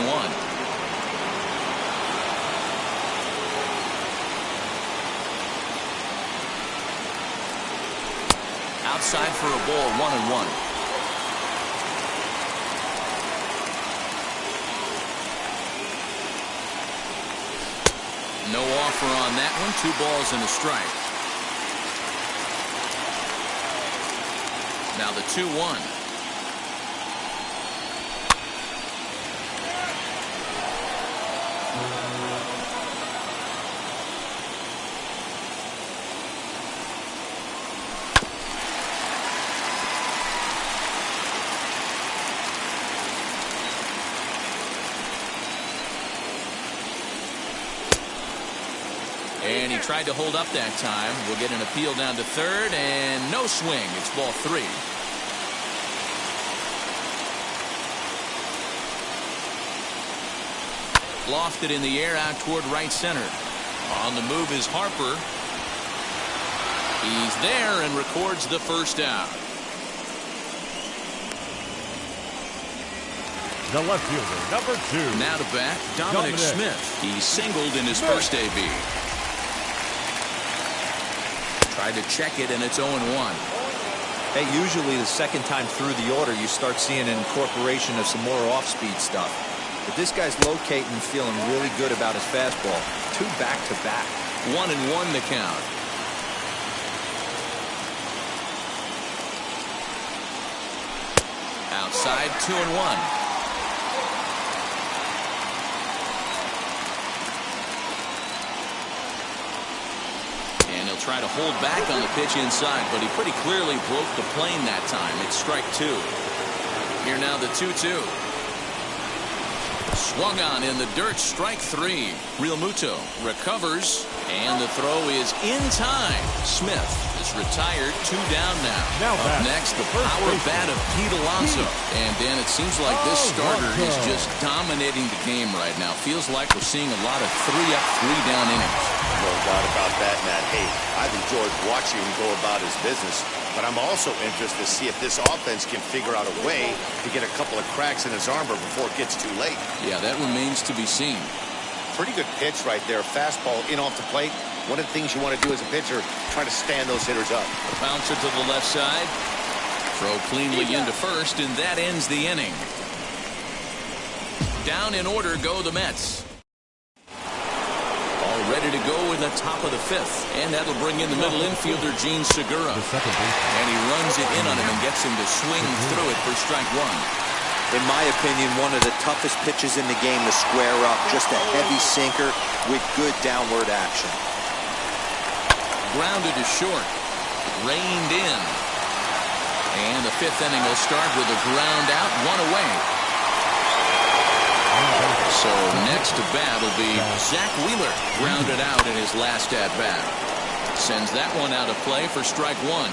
Outside for a ball, 1-1. No offer on that one. 2 balls and a strike. Now the 2-1. And he tried to hold up that time. We'll get an appeal down to third, and no swing. It's ball 3. Lofted in the air out toward right center. On the move is Harper. He's there and records the first out. The left fielder, number 2. Now to bat, Dominic Smith. He singled in his first AB. Tried to check it, and it's 0-1. Hey, usually the second time through the order, you start seeing an incorporation of some more off-speed stuff. But this guy's locating and feeling really good about his fastball. 2 back-to-back. 1-1 the count. Outside, 2-1. Try to hold back on the pitch inside, but he pretty clearly broke the plane that time. It's strike 2. Here now the 2-2. Swung on in the dirt, strike 3. Realmuto recovers, and the throw is in time. Smith is retired, 2 down now. Up next, the power bat of Pete Alonso. And Dan, it seems like this starter is just dominating the game right now. Feels like we're seeing a lot of 3-up, 3-down innings. No doubt about that, Matt. Hey, I've enjoyed watching him go about his business, but I'm also interested to see if this offense can figure out a way to get a couple of cracks in his armor before it gets too late. Yeah, that remains to be seen. Pretty good pitch right there. Fastball in off the plate. One of the things you want to do as a pitcher, try to stand those hitters up. A bouncer to the left side. Throw cleanly into first, and that ends the inning. Down in order go the Mets. Ready to go in the top of the 5th. And that'll bring in the middle infielder, Gene Segura. And he runs it in on him and gets him to swing through it for strike 1. In my opinion, one of the toughest pitches in the game to square up. Just a heavy sinker with good downward action. Grounded to short. Reined in. And the 5th inning will start with a ground out, 1 away. So next to bat will be Zach Wheeler, grounded out in his last at bat. Sends that one out of play for strike 1.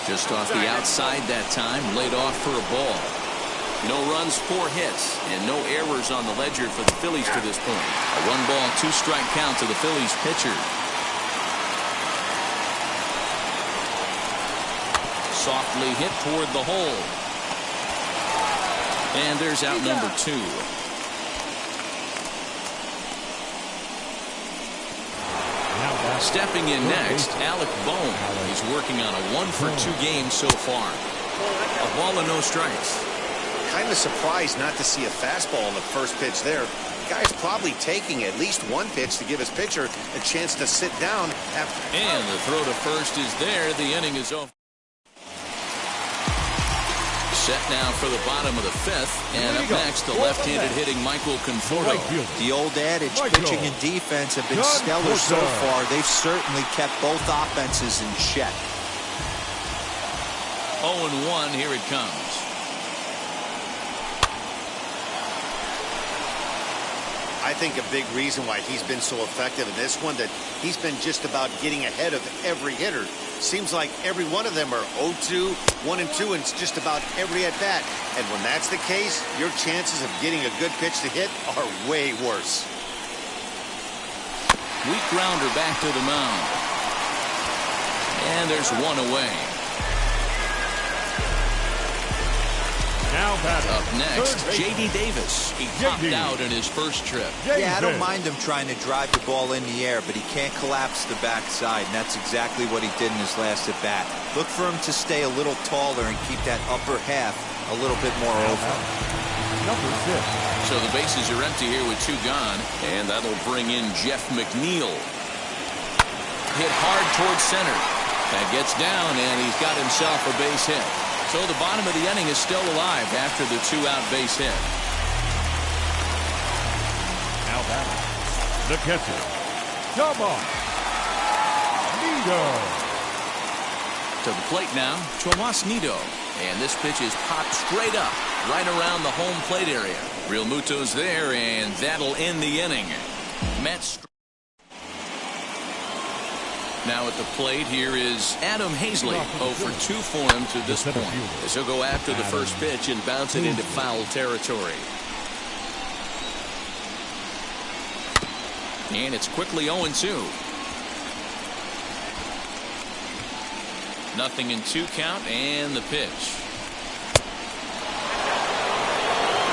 Just off the outside that time, laid off for a ball. No runs, 4 hits, and no errors on the ledger for the Phillies to this point. A 1-ball, 2-strike count to the Phillies pitcher. Softly hit toward the hole. And there's out number 2. Stepping in next, Alec Bohm. He's working on a 1-for-2 game so far. A ball and no strikes. Kind of surprised not to see a fastball on the first pitch there. The guy's probably taking at least 1 pitch to give his pitcher a chance to sit down after. And the throw to first is there. The inning is over. Set now for the bottom of the 5th, and up next, the left-handed hitting Michael Conforto. The old adage, pitching and defense have been stellar so far. They've certainly kept both offenses in check. 0-1. Here it comes. I think a big reason why he's been so effective in this one, that he's been just about getting ahead of every hitter. Seems like every one of them are 0-2, 1-2, and it's just about every at-bat. And when that's the case, your chances of getting a good pitch to hit are way worse. Weak grounder back to the mound. And there's one away. Now batting. Up next, J.D. Davis. He popped out in his first trip. Yeah, I don't mind him trying to drive the ball in the air, but he can't collapse the backside, and that's exactly what he did in his last at bat. Look for him to stay a little taller and keep that upper half a little bit more open. Number 6. So the bases are empty here with 2 gone, and that'll bring in Jeff McNeil. Hit hard towards center. That gets down, and he's got himself a base hit. So the bottom of the inning is still alive after the 2-out base hit. Now batting. The catcher, Tomas Nido. To the plate now, Tomas Nido. And this pitch is popped straight up, right around the home plate area. Real Muto's there, and that'll end the inning. Mets. Now at the plate, here is Adam Hazley. 0 for 2 for him to this point. As he'll go after the first pitch and bounce it into foul territory. And it's quickly 0-2. Nothing in 2 count, and the pitch.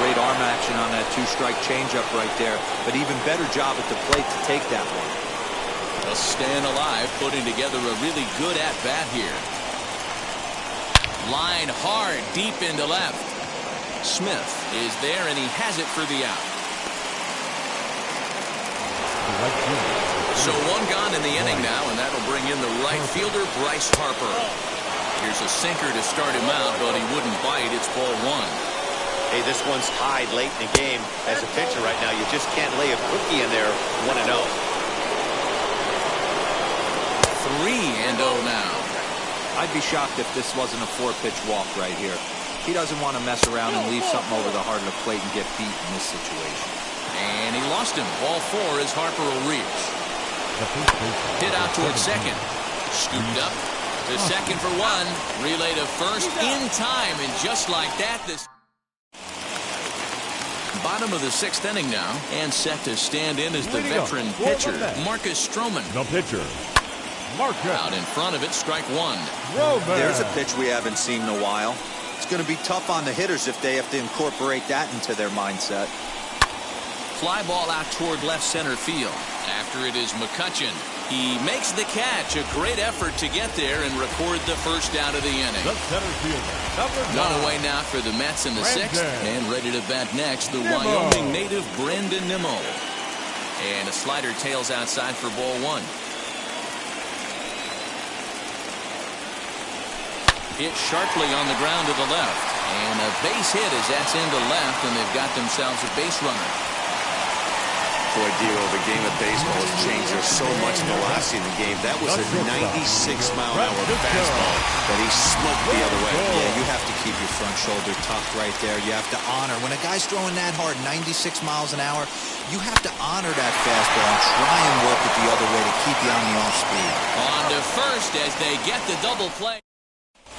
Great arm action on that 2-strike changeup right there, but even better job at the plate to take that one. They'll stand alive, putting together a really good at-bat here. Line hard, deep into left. Smith is there, and he has it for the out. So 1 gone in the inning now, and that'll bring in the right fielder, Bryce Harper. Here's a sinker to start him out, but he wouldn't bite. It's ball 1. Hey, this one's tied late in the game. As a pitcher right now, you just can't lay a cookie in there 1-0. 3-0 now. I'd be shocked if this wasn't a 4-pitch walk right here. He doesn't want to mess around and leave something over the heart of the plate and get beat in this situation. And he lost him. Ball 4 as Harper will reach. Hit out towards second. Scooped up to second for 1. Relay to first in time. And just like that, this bottom of the 6th inning now. And set to stand in as the veteran pitcher, Marcus Stroman. The pitcher, Marcus. Out in front of it, strike 1. There's a pitch we haven't seen in a while. It's going to be tough on the hitters if they have to incorporate that into their mindset. Fly ball out toward left center field. After it is McCutchen. He makes the catch. A great effort to get there and record the first out of the inning. The center fielder, number 9. One away now for the Mets in the Brandon 6th. And ready to bat next, the Nimmo. Wyoming native Brandon Nimmo. And a slider tails outside for ball 1. Hit sharply on the ground to the left. And a base hit as that's into left, and they've got themselves a base runner. Boy, Dio, the game of baseball has changed. There's so much velocity in the game. That was a 96-mile-an-hour fastball that he smoked the other way. Yeah, you have to keep your front shoulder tucked right there. You have to honor. When a guy's throwing that hard, 96 miles an hour, you have to honor that fastball and try and work it the other way to keep you on the off speed. On to first as they get the double play.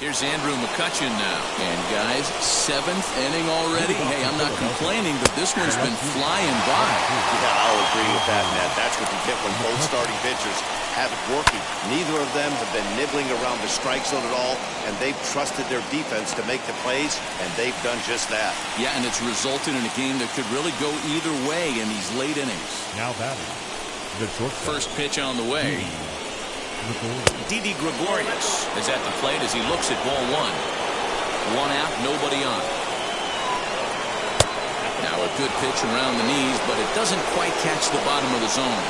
Here's Andrew McCutchen now. And guys, 7th inning already. Hey, I'm not complaining, but this one's been flying by. Yeah, I'll agree with that, Matt. That's what you get when both starting pitchers have it working. Neither of them have been nibbling around the strike zone at all, and they've trusted their defense to make the plays, and they've done just that. Yeah, and it's resulted in a game that could really go either way in these late innings. Now batting. The shortstop. First pitch on the way. Didi Gregorius is at the plate as he looks at ball 1. 1 out, nobody on. Now a good pitch around the knees, but it doesn't quite catch the bottom of the zone.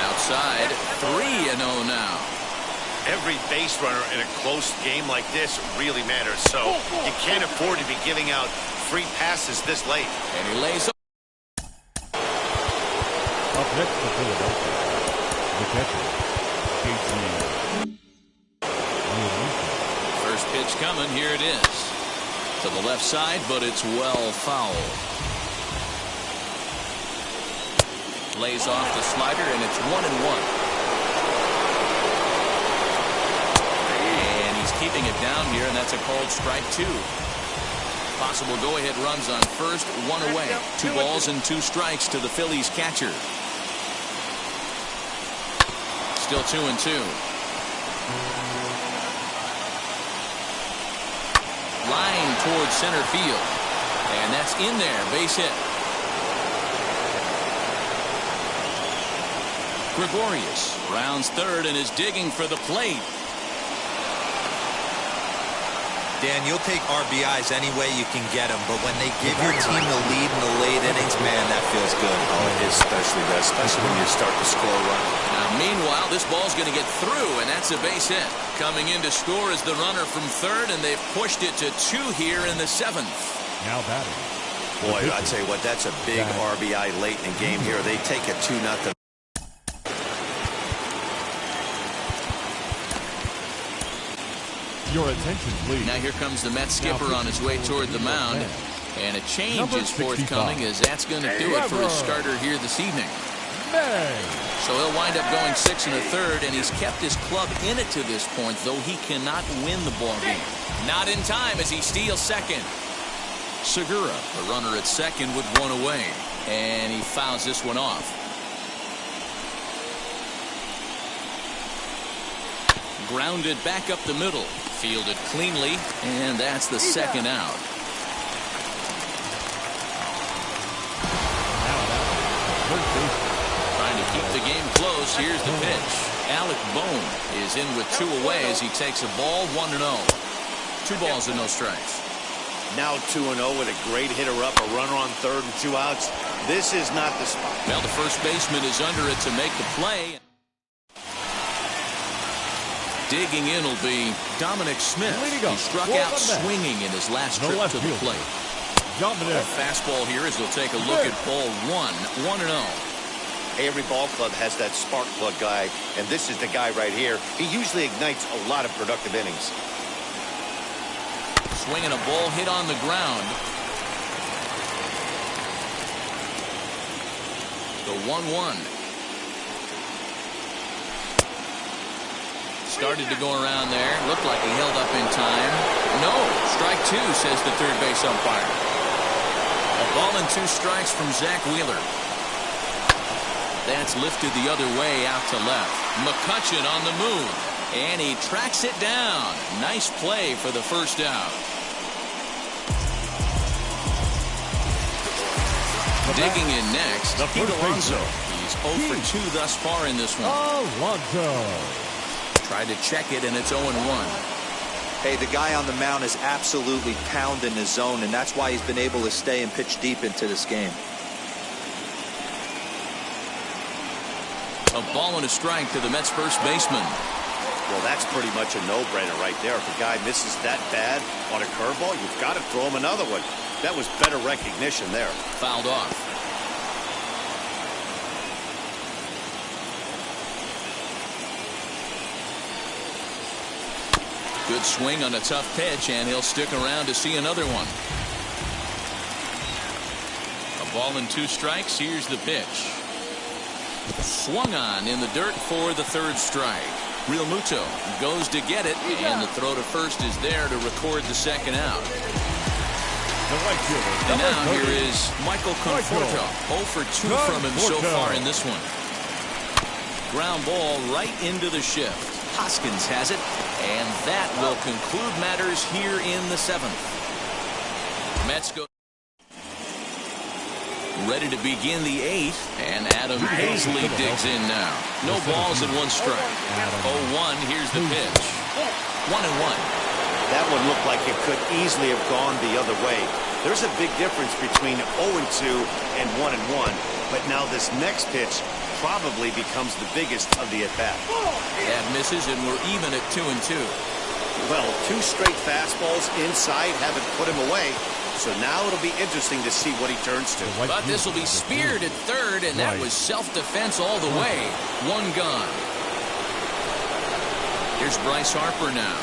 Outside, 3-0 now. Every base runner in a close game like this really matters, so you can't afford to be giving out free passes this late. And he lays up. Up next for Philadelphia, the catcher, Casey Pitch coming. Here it is. To the left side, but it's well foul. Lays off the slider, and it's 1-1. And he's keeping it down here, and that's a called strike 2. Possible go-ahead runs on first, 1 away. 2 balls and 2 strikes to the Phillies catcher. Still 2-2. Line towards center field. And that's in there. Base hit. Gregorius rounds third and is digging for the plate. Dan, you'll take RBIs any way you can get them, but when they give your team the lead in the late innings, man, that feels good. Oh, it is especially best, especially when you start to score a run. Now, meanwhile, this ball's going to get through, and that's a base hit. Coming in to score is the runner from third, and they've pushed it to 2 here in the 7th. Now batting. Boy, I tell you what, that's a big RBI late in the game here. They take a 2-0. Your attention, please. Now here comes the Mets skipper on his way toward the mound. And a change is forthcoming, as that's going to do it for his starter here this evening. So he'll wind up going 6 1/3, and he's kept his club in it to this point, though he cannot win the ball game. Not in time as he steals second. Segura, the runner at second with 1 away. And he fouls this one off. Grounded back up the middle. Fielded cleanly, and that's the second out. Trying to keep the game close. Here's the pitch. Alec Bohm is in with 2 away as he takes a ball, 1-0. 2 balls and no strikes. Now 2-0 with a great hitter up, a runner on third and 2 outs. This is not the spot. Well, the first baseman is under it to make the play. Digging in will be Dominic Smith. He struck out swinging in his last trip to the plate. A fastball here as he'll take a look at ball 1. 1-0. Hey, every ball club has that spark plug guy, and this is the guy right here. He usually ignites a lot of productive innings. Swinging a ball hit on the ground. The 1-1. Started to go around there. Looked like he held up in time. No. Strike 2, says the third base umpire. A ball and 2 strikes from Zach Wheeler. That's lifted the other way out to left. McCutchen on the move. And he tracks it down. Nice play for the first out. Digging in next, Pete Alonso. He's 0 for 2 thus far in this one. Alonso. Tried to check it, and it's 0-1. Hey, the guy on the mound is absolutely pounding his zone, and that's why he's been able to stay and pitch deep into this game. A ball and a strike to the Mets first baseman. Well, that's pretty much a no-brainer right there. If a guy misses that bad on a curveball, you've got to throw him another one. That was better recognition there. Fouled off. Good swing on a tough pitch, and he'll stick around to see another one. A ball and 2 strikes. Here's the pitch. Swung on in the dirt for the third strike. Real Muto goes to get it, and the throw to first is there to record the second out. And now here is Michael Conforto. 0 for 2 from him so far in this one. Ground ball right into the shift. Hoskins has it, and that will conclude matters here in the 7th. Mets go ready to begin the 8th, and Adam Paisley digs in now. No balls and 1 strike. 0-1. Here's the pitch. 1-1. That one looked like it could easily have gone the other way. There's a big difference between 0-2 and 1-1, but now this next pitch probably becomes the biggest of the at-bat. That misses, and we're even at 2-2. Well, 2 straight fastballs inside haven't put him away, so now it'll be interesting to see what he turns to. But this will be speared at third, and that was self-defense all the way. 1 gone. Here's Bryce Harper now.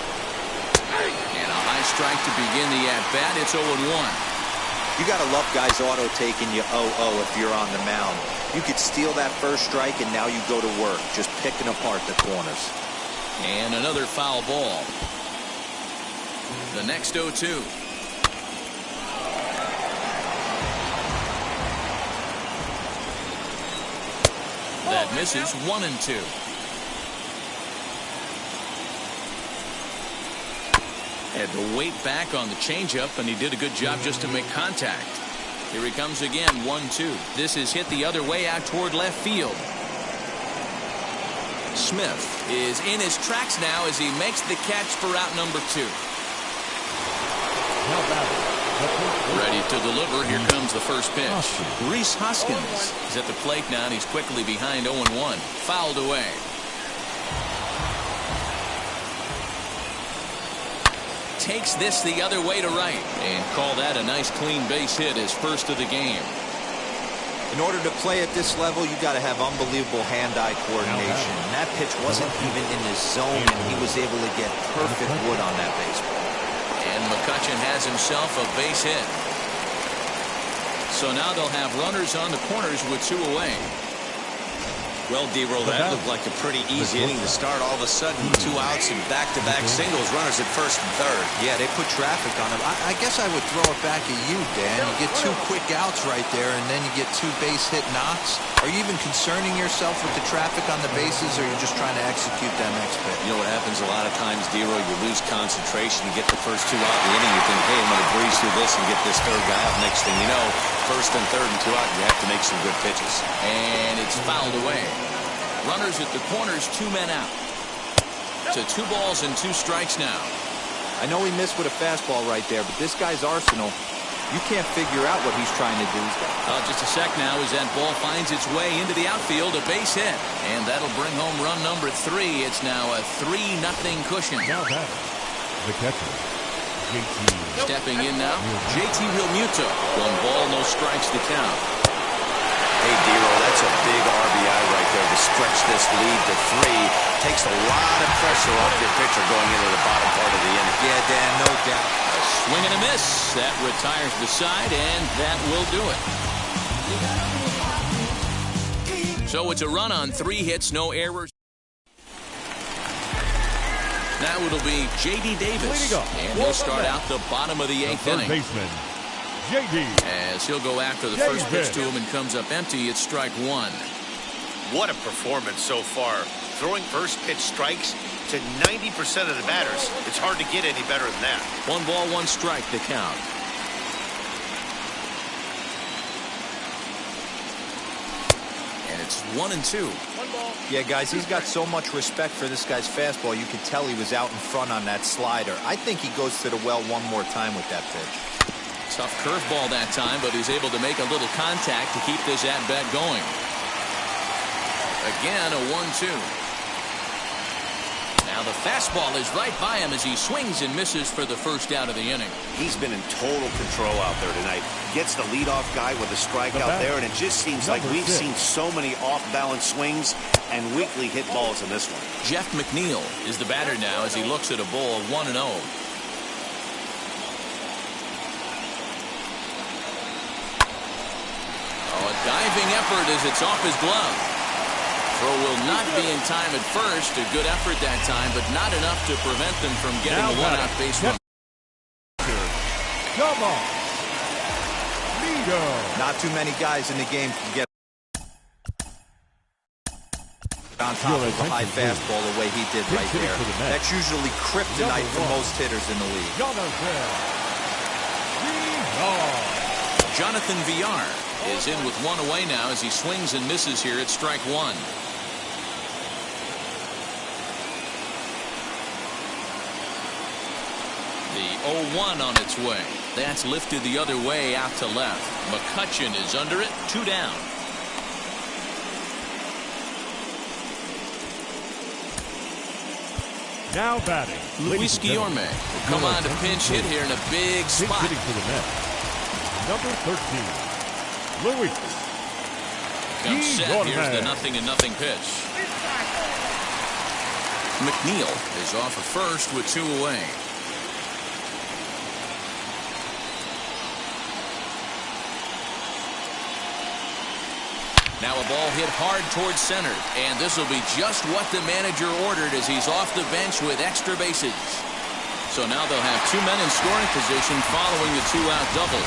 And a strike to begin the at-bat. It's 0-1. You got to love guys auto taking you 0-0 if you're on the mound. You could steal that first strike, and now you go to work, just picking apart the corners. And another foul ball. The next 0-2. That misses. 1-2. Had to wait back on the changeup, and he did a good job just to make contact. Here he comes again. 1-2. This is hit the other way out toward left field. Smith is in his tracks now as he makes the catch for out number 2. Ready to deliver. Here comes the first pitch. Rhys Hoskins is at the plate now, and he's quickly behind 0-1. Fouled away. Takes this the other way to right and call that a nice clean base hit, his first of the game. In order to play at this level, you got to have unbelievable hand-eye coordination. And that pitch wasn't even in his zone, and he was able to get perfect wood on that baseball. And McCutchen has himself a base hit. So now they'll have runners on the corners with 2 away. Well, D-Roll, that looked like a pretty easy inning to start. All of a sudden, 2 outs and back-to-back singles, runners at first and third. Yeah, they put traffic on him. I guess I would throw it back at you, Dan. You get 2 quick outs right there, and then you get 2 base hit knocks. Are you even concerning yourself with the traffic on the bases, or are you just trying to execute that next pitch? You know what happens a lot of times, D-Roll? You lose concentration. You get the first 2 out in the inning. You think, hey, I'm going to breeze through this and get this third guy out. Next thing you know, first and third and 2 out, you have to make some good pitches. And it's fouled away. Runners at the corners, 2 men out. So 2 balls and 2 strikes now. I know he missed with a fastball right there, but this guy's arsenal, you can't figure out what he's trying to do. Just a sec now as that ball finds its way into the outfield, a base hit. And that'll bring home run number 3. It's now a 3-0 cushion. Now that, the catcher, JT. Stepping in now, JT Realmuto. 1 ball, no strikes to count. Hey, D-Roll, that's a big RBI right there to stretch this lead to 3. Takes a lot of pressure off your pitcher going into the bottom part of the inning. Yeah, Dan, no doubt. A swing and a miss. That retires the side, and that will do it. So it's a run on 3 hits, no errors. Now it'll be J.D. Davis, and he'll start out the bottom of the 8th inning. Baseman, J.D. As he'll go after the first pitch to him and comes up empty. It's strike 1. What a performance so far. Throwing first pitch strikes to 90% of the batters. It's hard to get any better than that. 1 ball, 1 strike to count. And it's 1-2. Yeah, guys, he's got so much respect for this guy's fastball. You could tell he was out in front on that slider. I think he goes to the well one more time with that pitch. Tough curveball that time, but he's able to make a little contact to keep this at-bat going. Again, a 1-2. Now the fastball is right by him as he swings and misses for the first out of the inning. He's been in total control out there tonight. Gets the leadoff guy with a strikeout there, and it just seems like we've seen so many off-balance swings and weakly hit balls in this one. Jeff McNeil is the batter now as he looks at a ball 1-0. A diving effort as it's off his glove. Throw will not be in time at first. A good effort that time, but not enough to prevent them from getting a 1-out base run. Come on. Not too many guys in the game can get on top of a high fastball the way he did right there. That's usually kryptonite for most hitters in the league. Jonathan Villar is in with 1 away now as he swings and misses here at strike 1. The 0-1 on its way. That's lifted the other way out to left. McCutchen is under it, 2 down. Now batting, Luis Guillorme will come on to pinch hit here in a big spot. Hitting for the Mets, number 13, Luis. Comes set. Here's the 0-0 pitch. McNeil is off at first with 2 away. Now a ball hit hard towards center, and this will be just what the manager ordered as he's off the bench with extra bases. So now they'll have 2 men in scoring position following the 2-out double.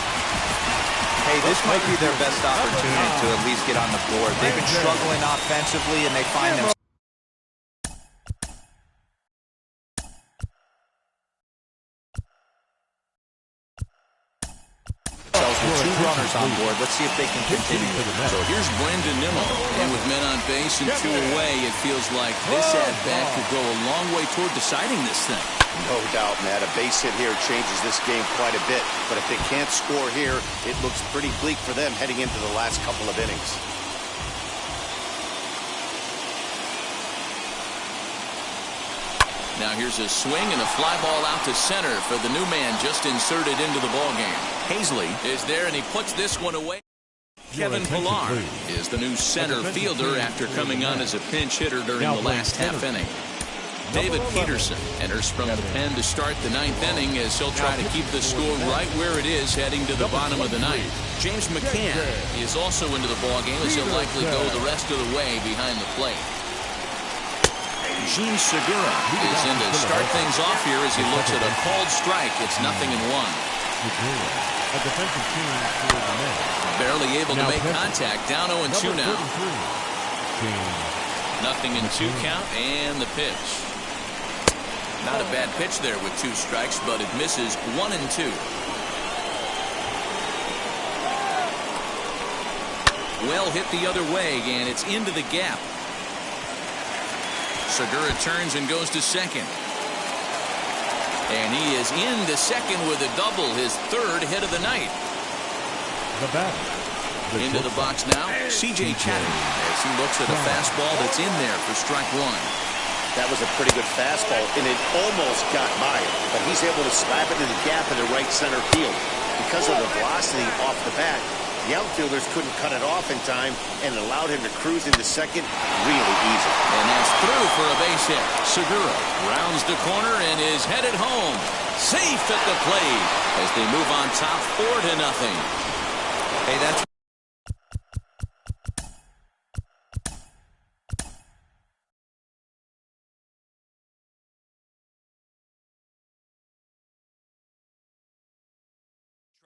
Hey, this might be their best opportunity to at least get on the board. They've been struggling offensively, and they find themselves with 2 runners on board. Let's see if they can continue. So here's Brendan Nimmo, and with men on base and 2 away, it feels like this at-bat could go a long way toward deciding this thing. No doubt, Matt. A base hit here changes this game quite a bit. But if they can't score here, it looks pretty bleak for them heading into the last couple of innings. Now here's a swing and a fly ball out to center for the new man just inserted into the ballgame. Hazley is there, and he puts this one away. Kevin Pillar is the new center fielder after coming on as a pinch hitter during the last half inning. David Peterson enters from the pen to start the 9th inning as he'll try to keep the score right where it is heading to the bottom of the 9th. James McCann is also into the ballgame as he'll likely go the rest of the way behind the plate. Gene Segura is in to start things off here as he looks at a called strike. It's 0-1. A defensive team for the Mets. Barely able to make contact. Down 0-2 now. 0-2 count and the pitch. Not a bad pitch there with 2 strikes, but it misses 1-2. Well hit the other way, and it's into the gap. Segura turns and goes to second. And he is into second with a double, his 3rd hit of the night. The batter. Into the box now, C.J. Chatham, as he looks at a fastball that's in there for strike 1. That was a pretty good fastball, and it almost got by him, but he's able to slap it in the gap in the right center field. Because of the velocity off the bat, the outfielders couldn't cut it off in time and allowed him to cruise into second really easy. And that's through for a base hit. Segura rounds the corner and is headed home. Safe at the plate as they move on top 4-0. Hey, that's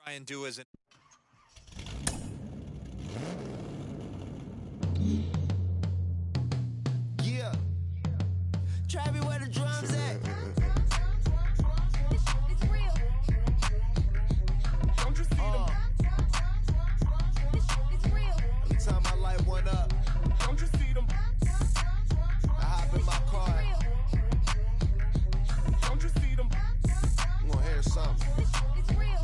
try and do as an Travis, where the drums at? It's real. Don't you see them? It's real. Every time I light one up, Don't you see them? I hop in my car. Don't you see them? I'm gonna hear something. It's real.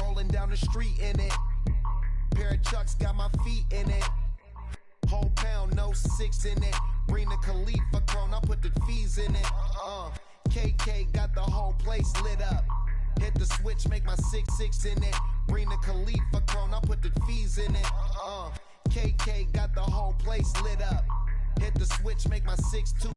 Rolling down the street in it. Pair of Chucks got my feet in it. Whole pound, no 6 in it. Bring the Khalifa chrome, I put the fees in it. KK got the whole place lit up. Hit the switch, make my 6-6 in it. Bring the Khalifa chrome, I put the fees in it. KK got the whole place lit up. Hit the switch, make my 6-2.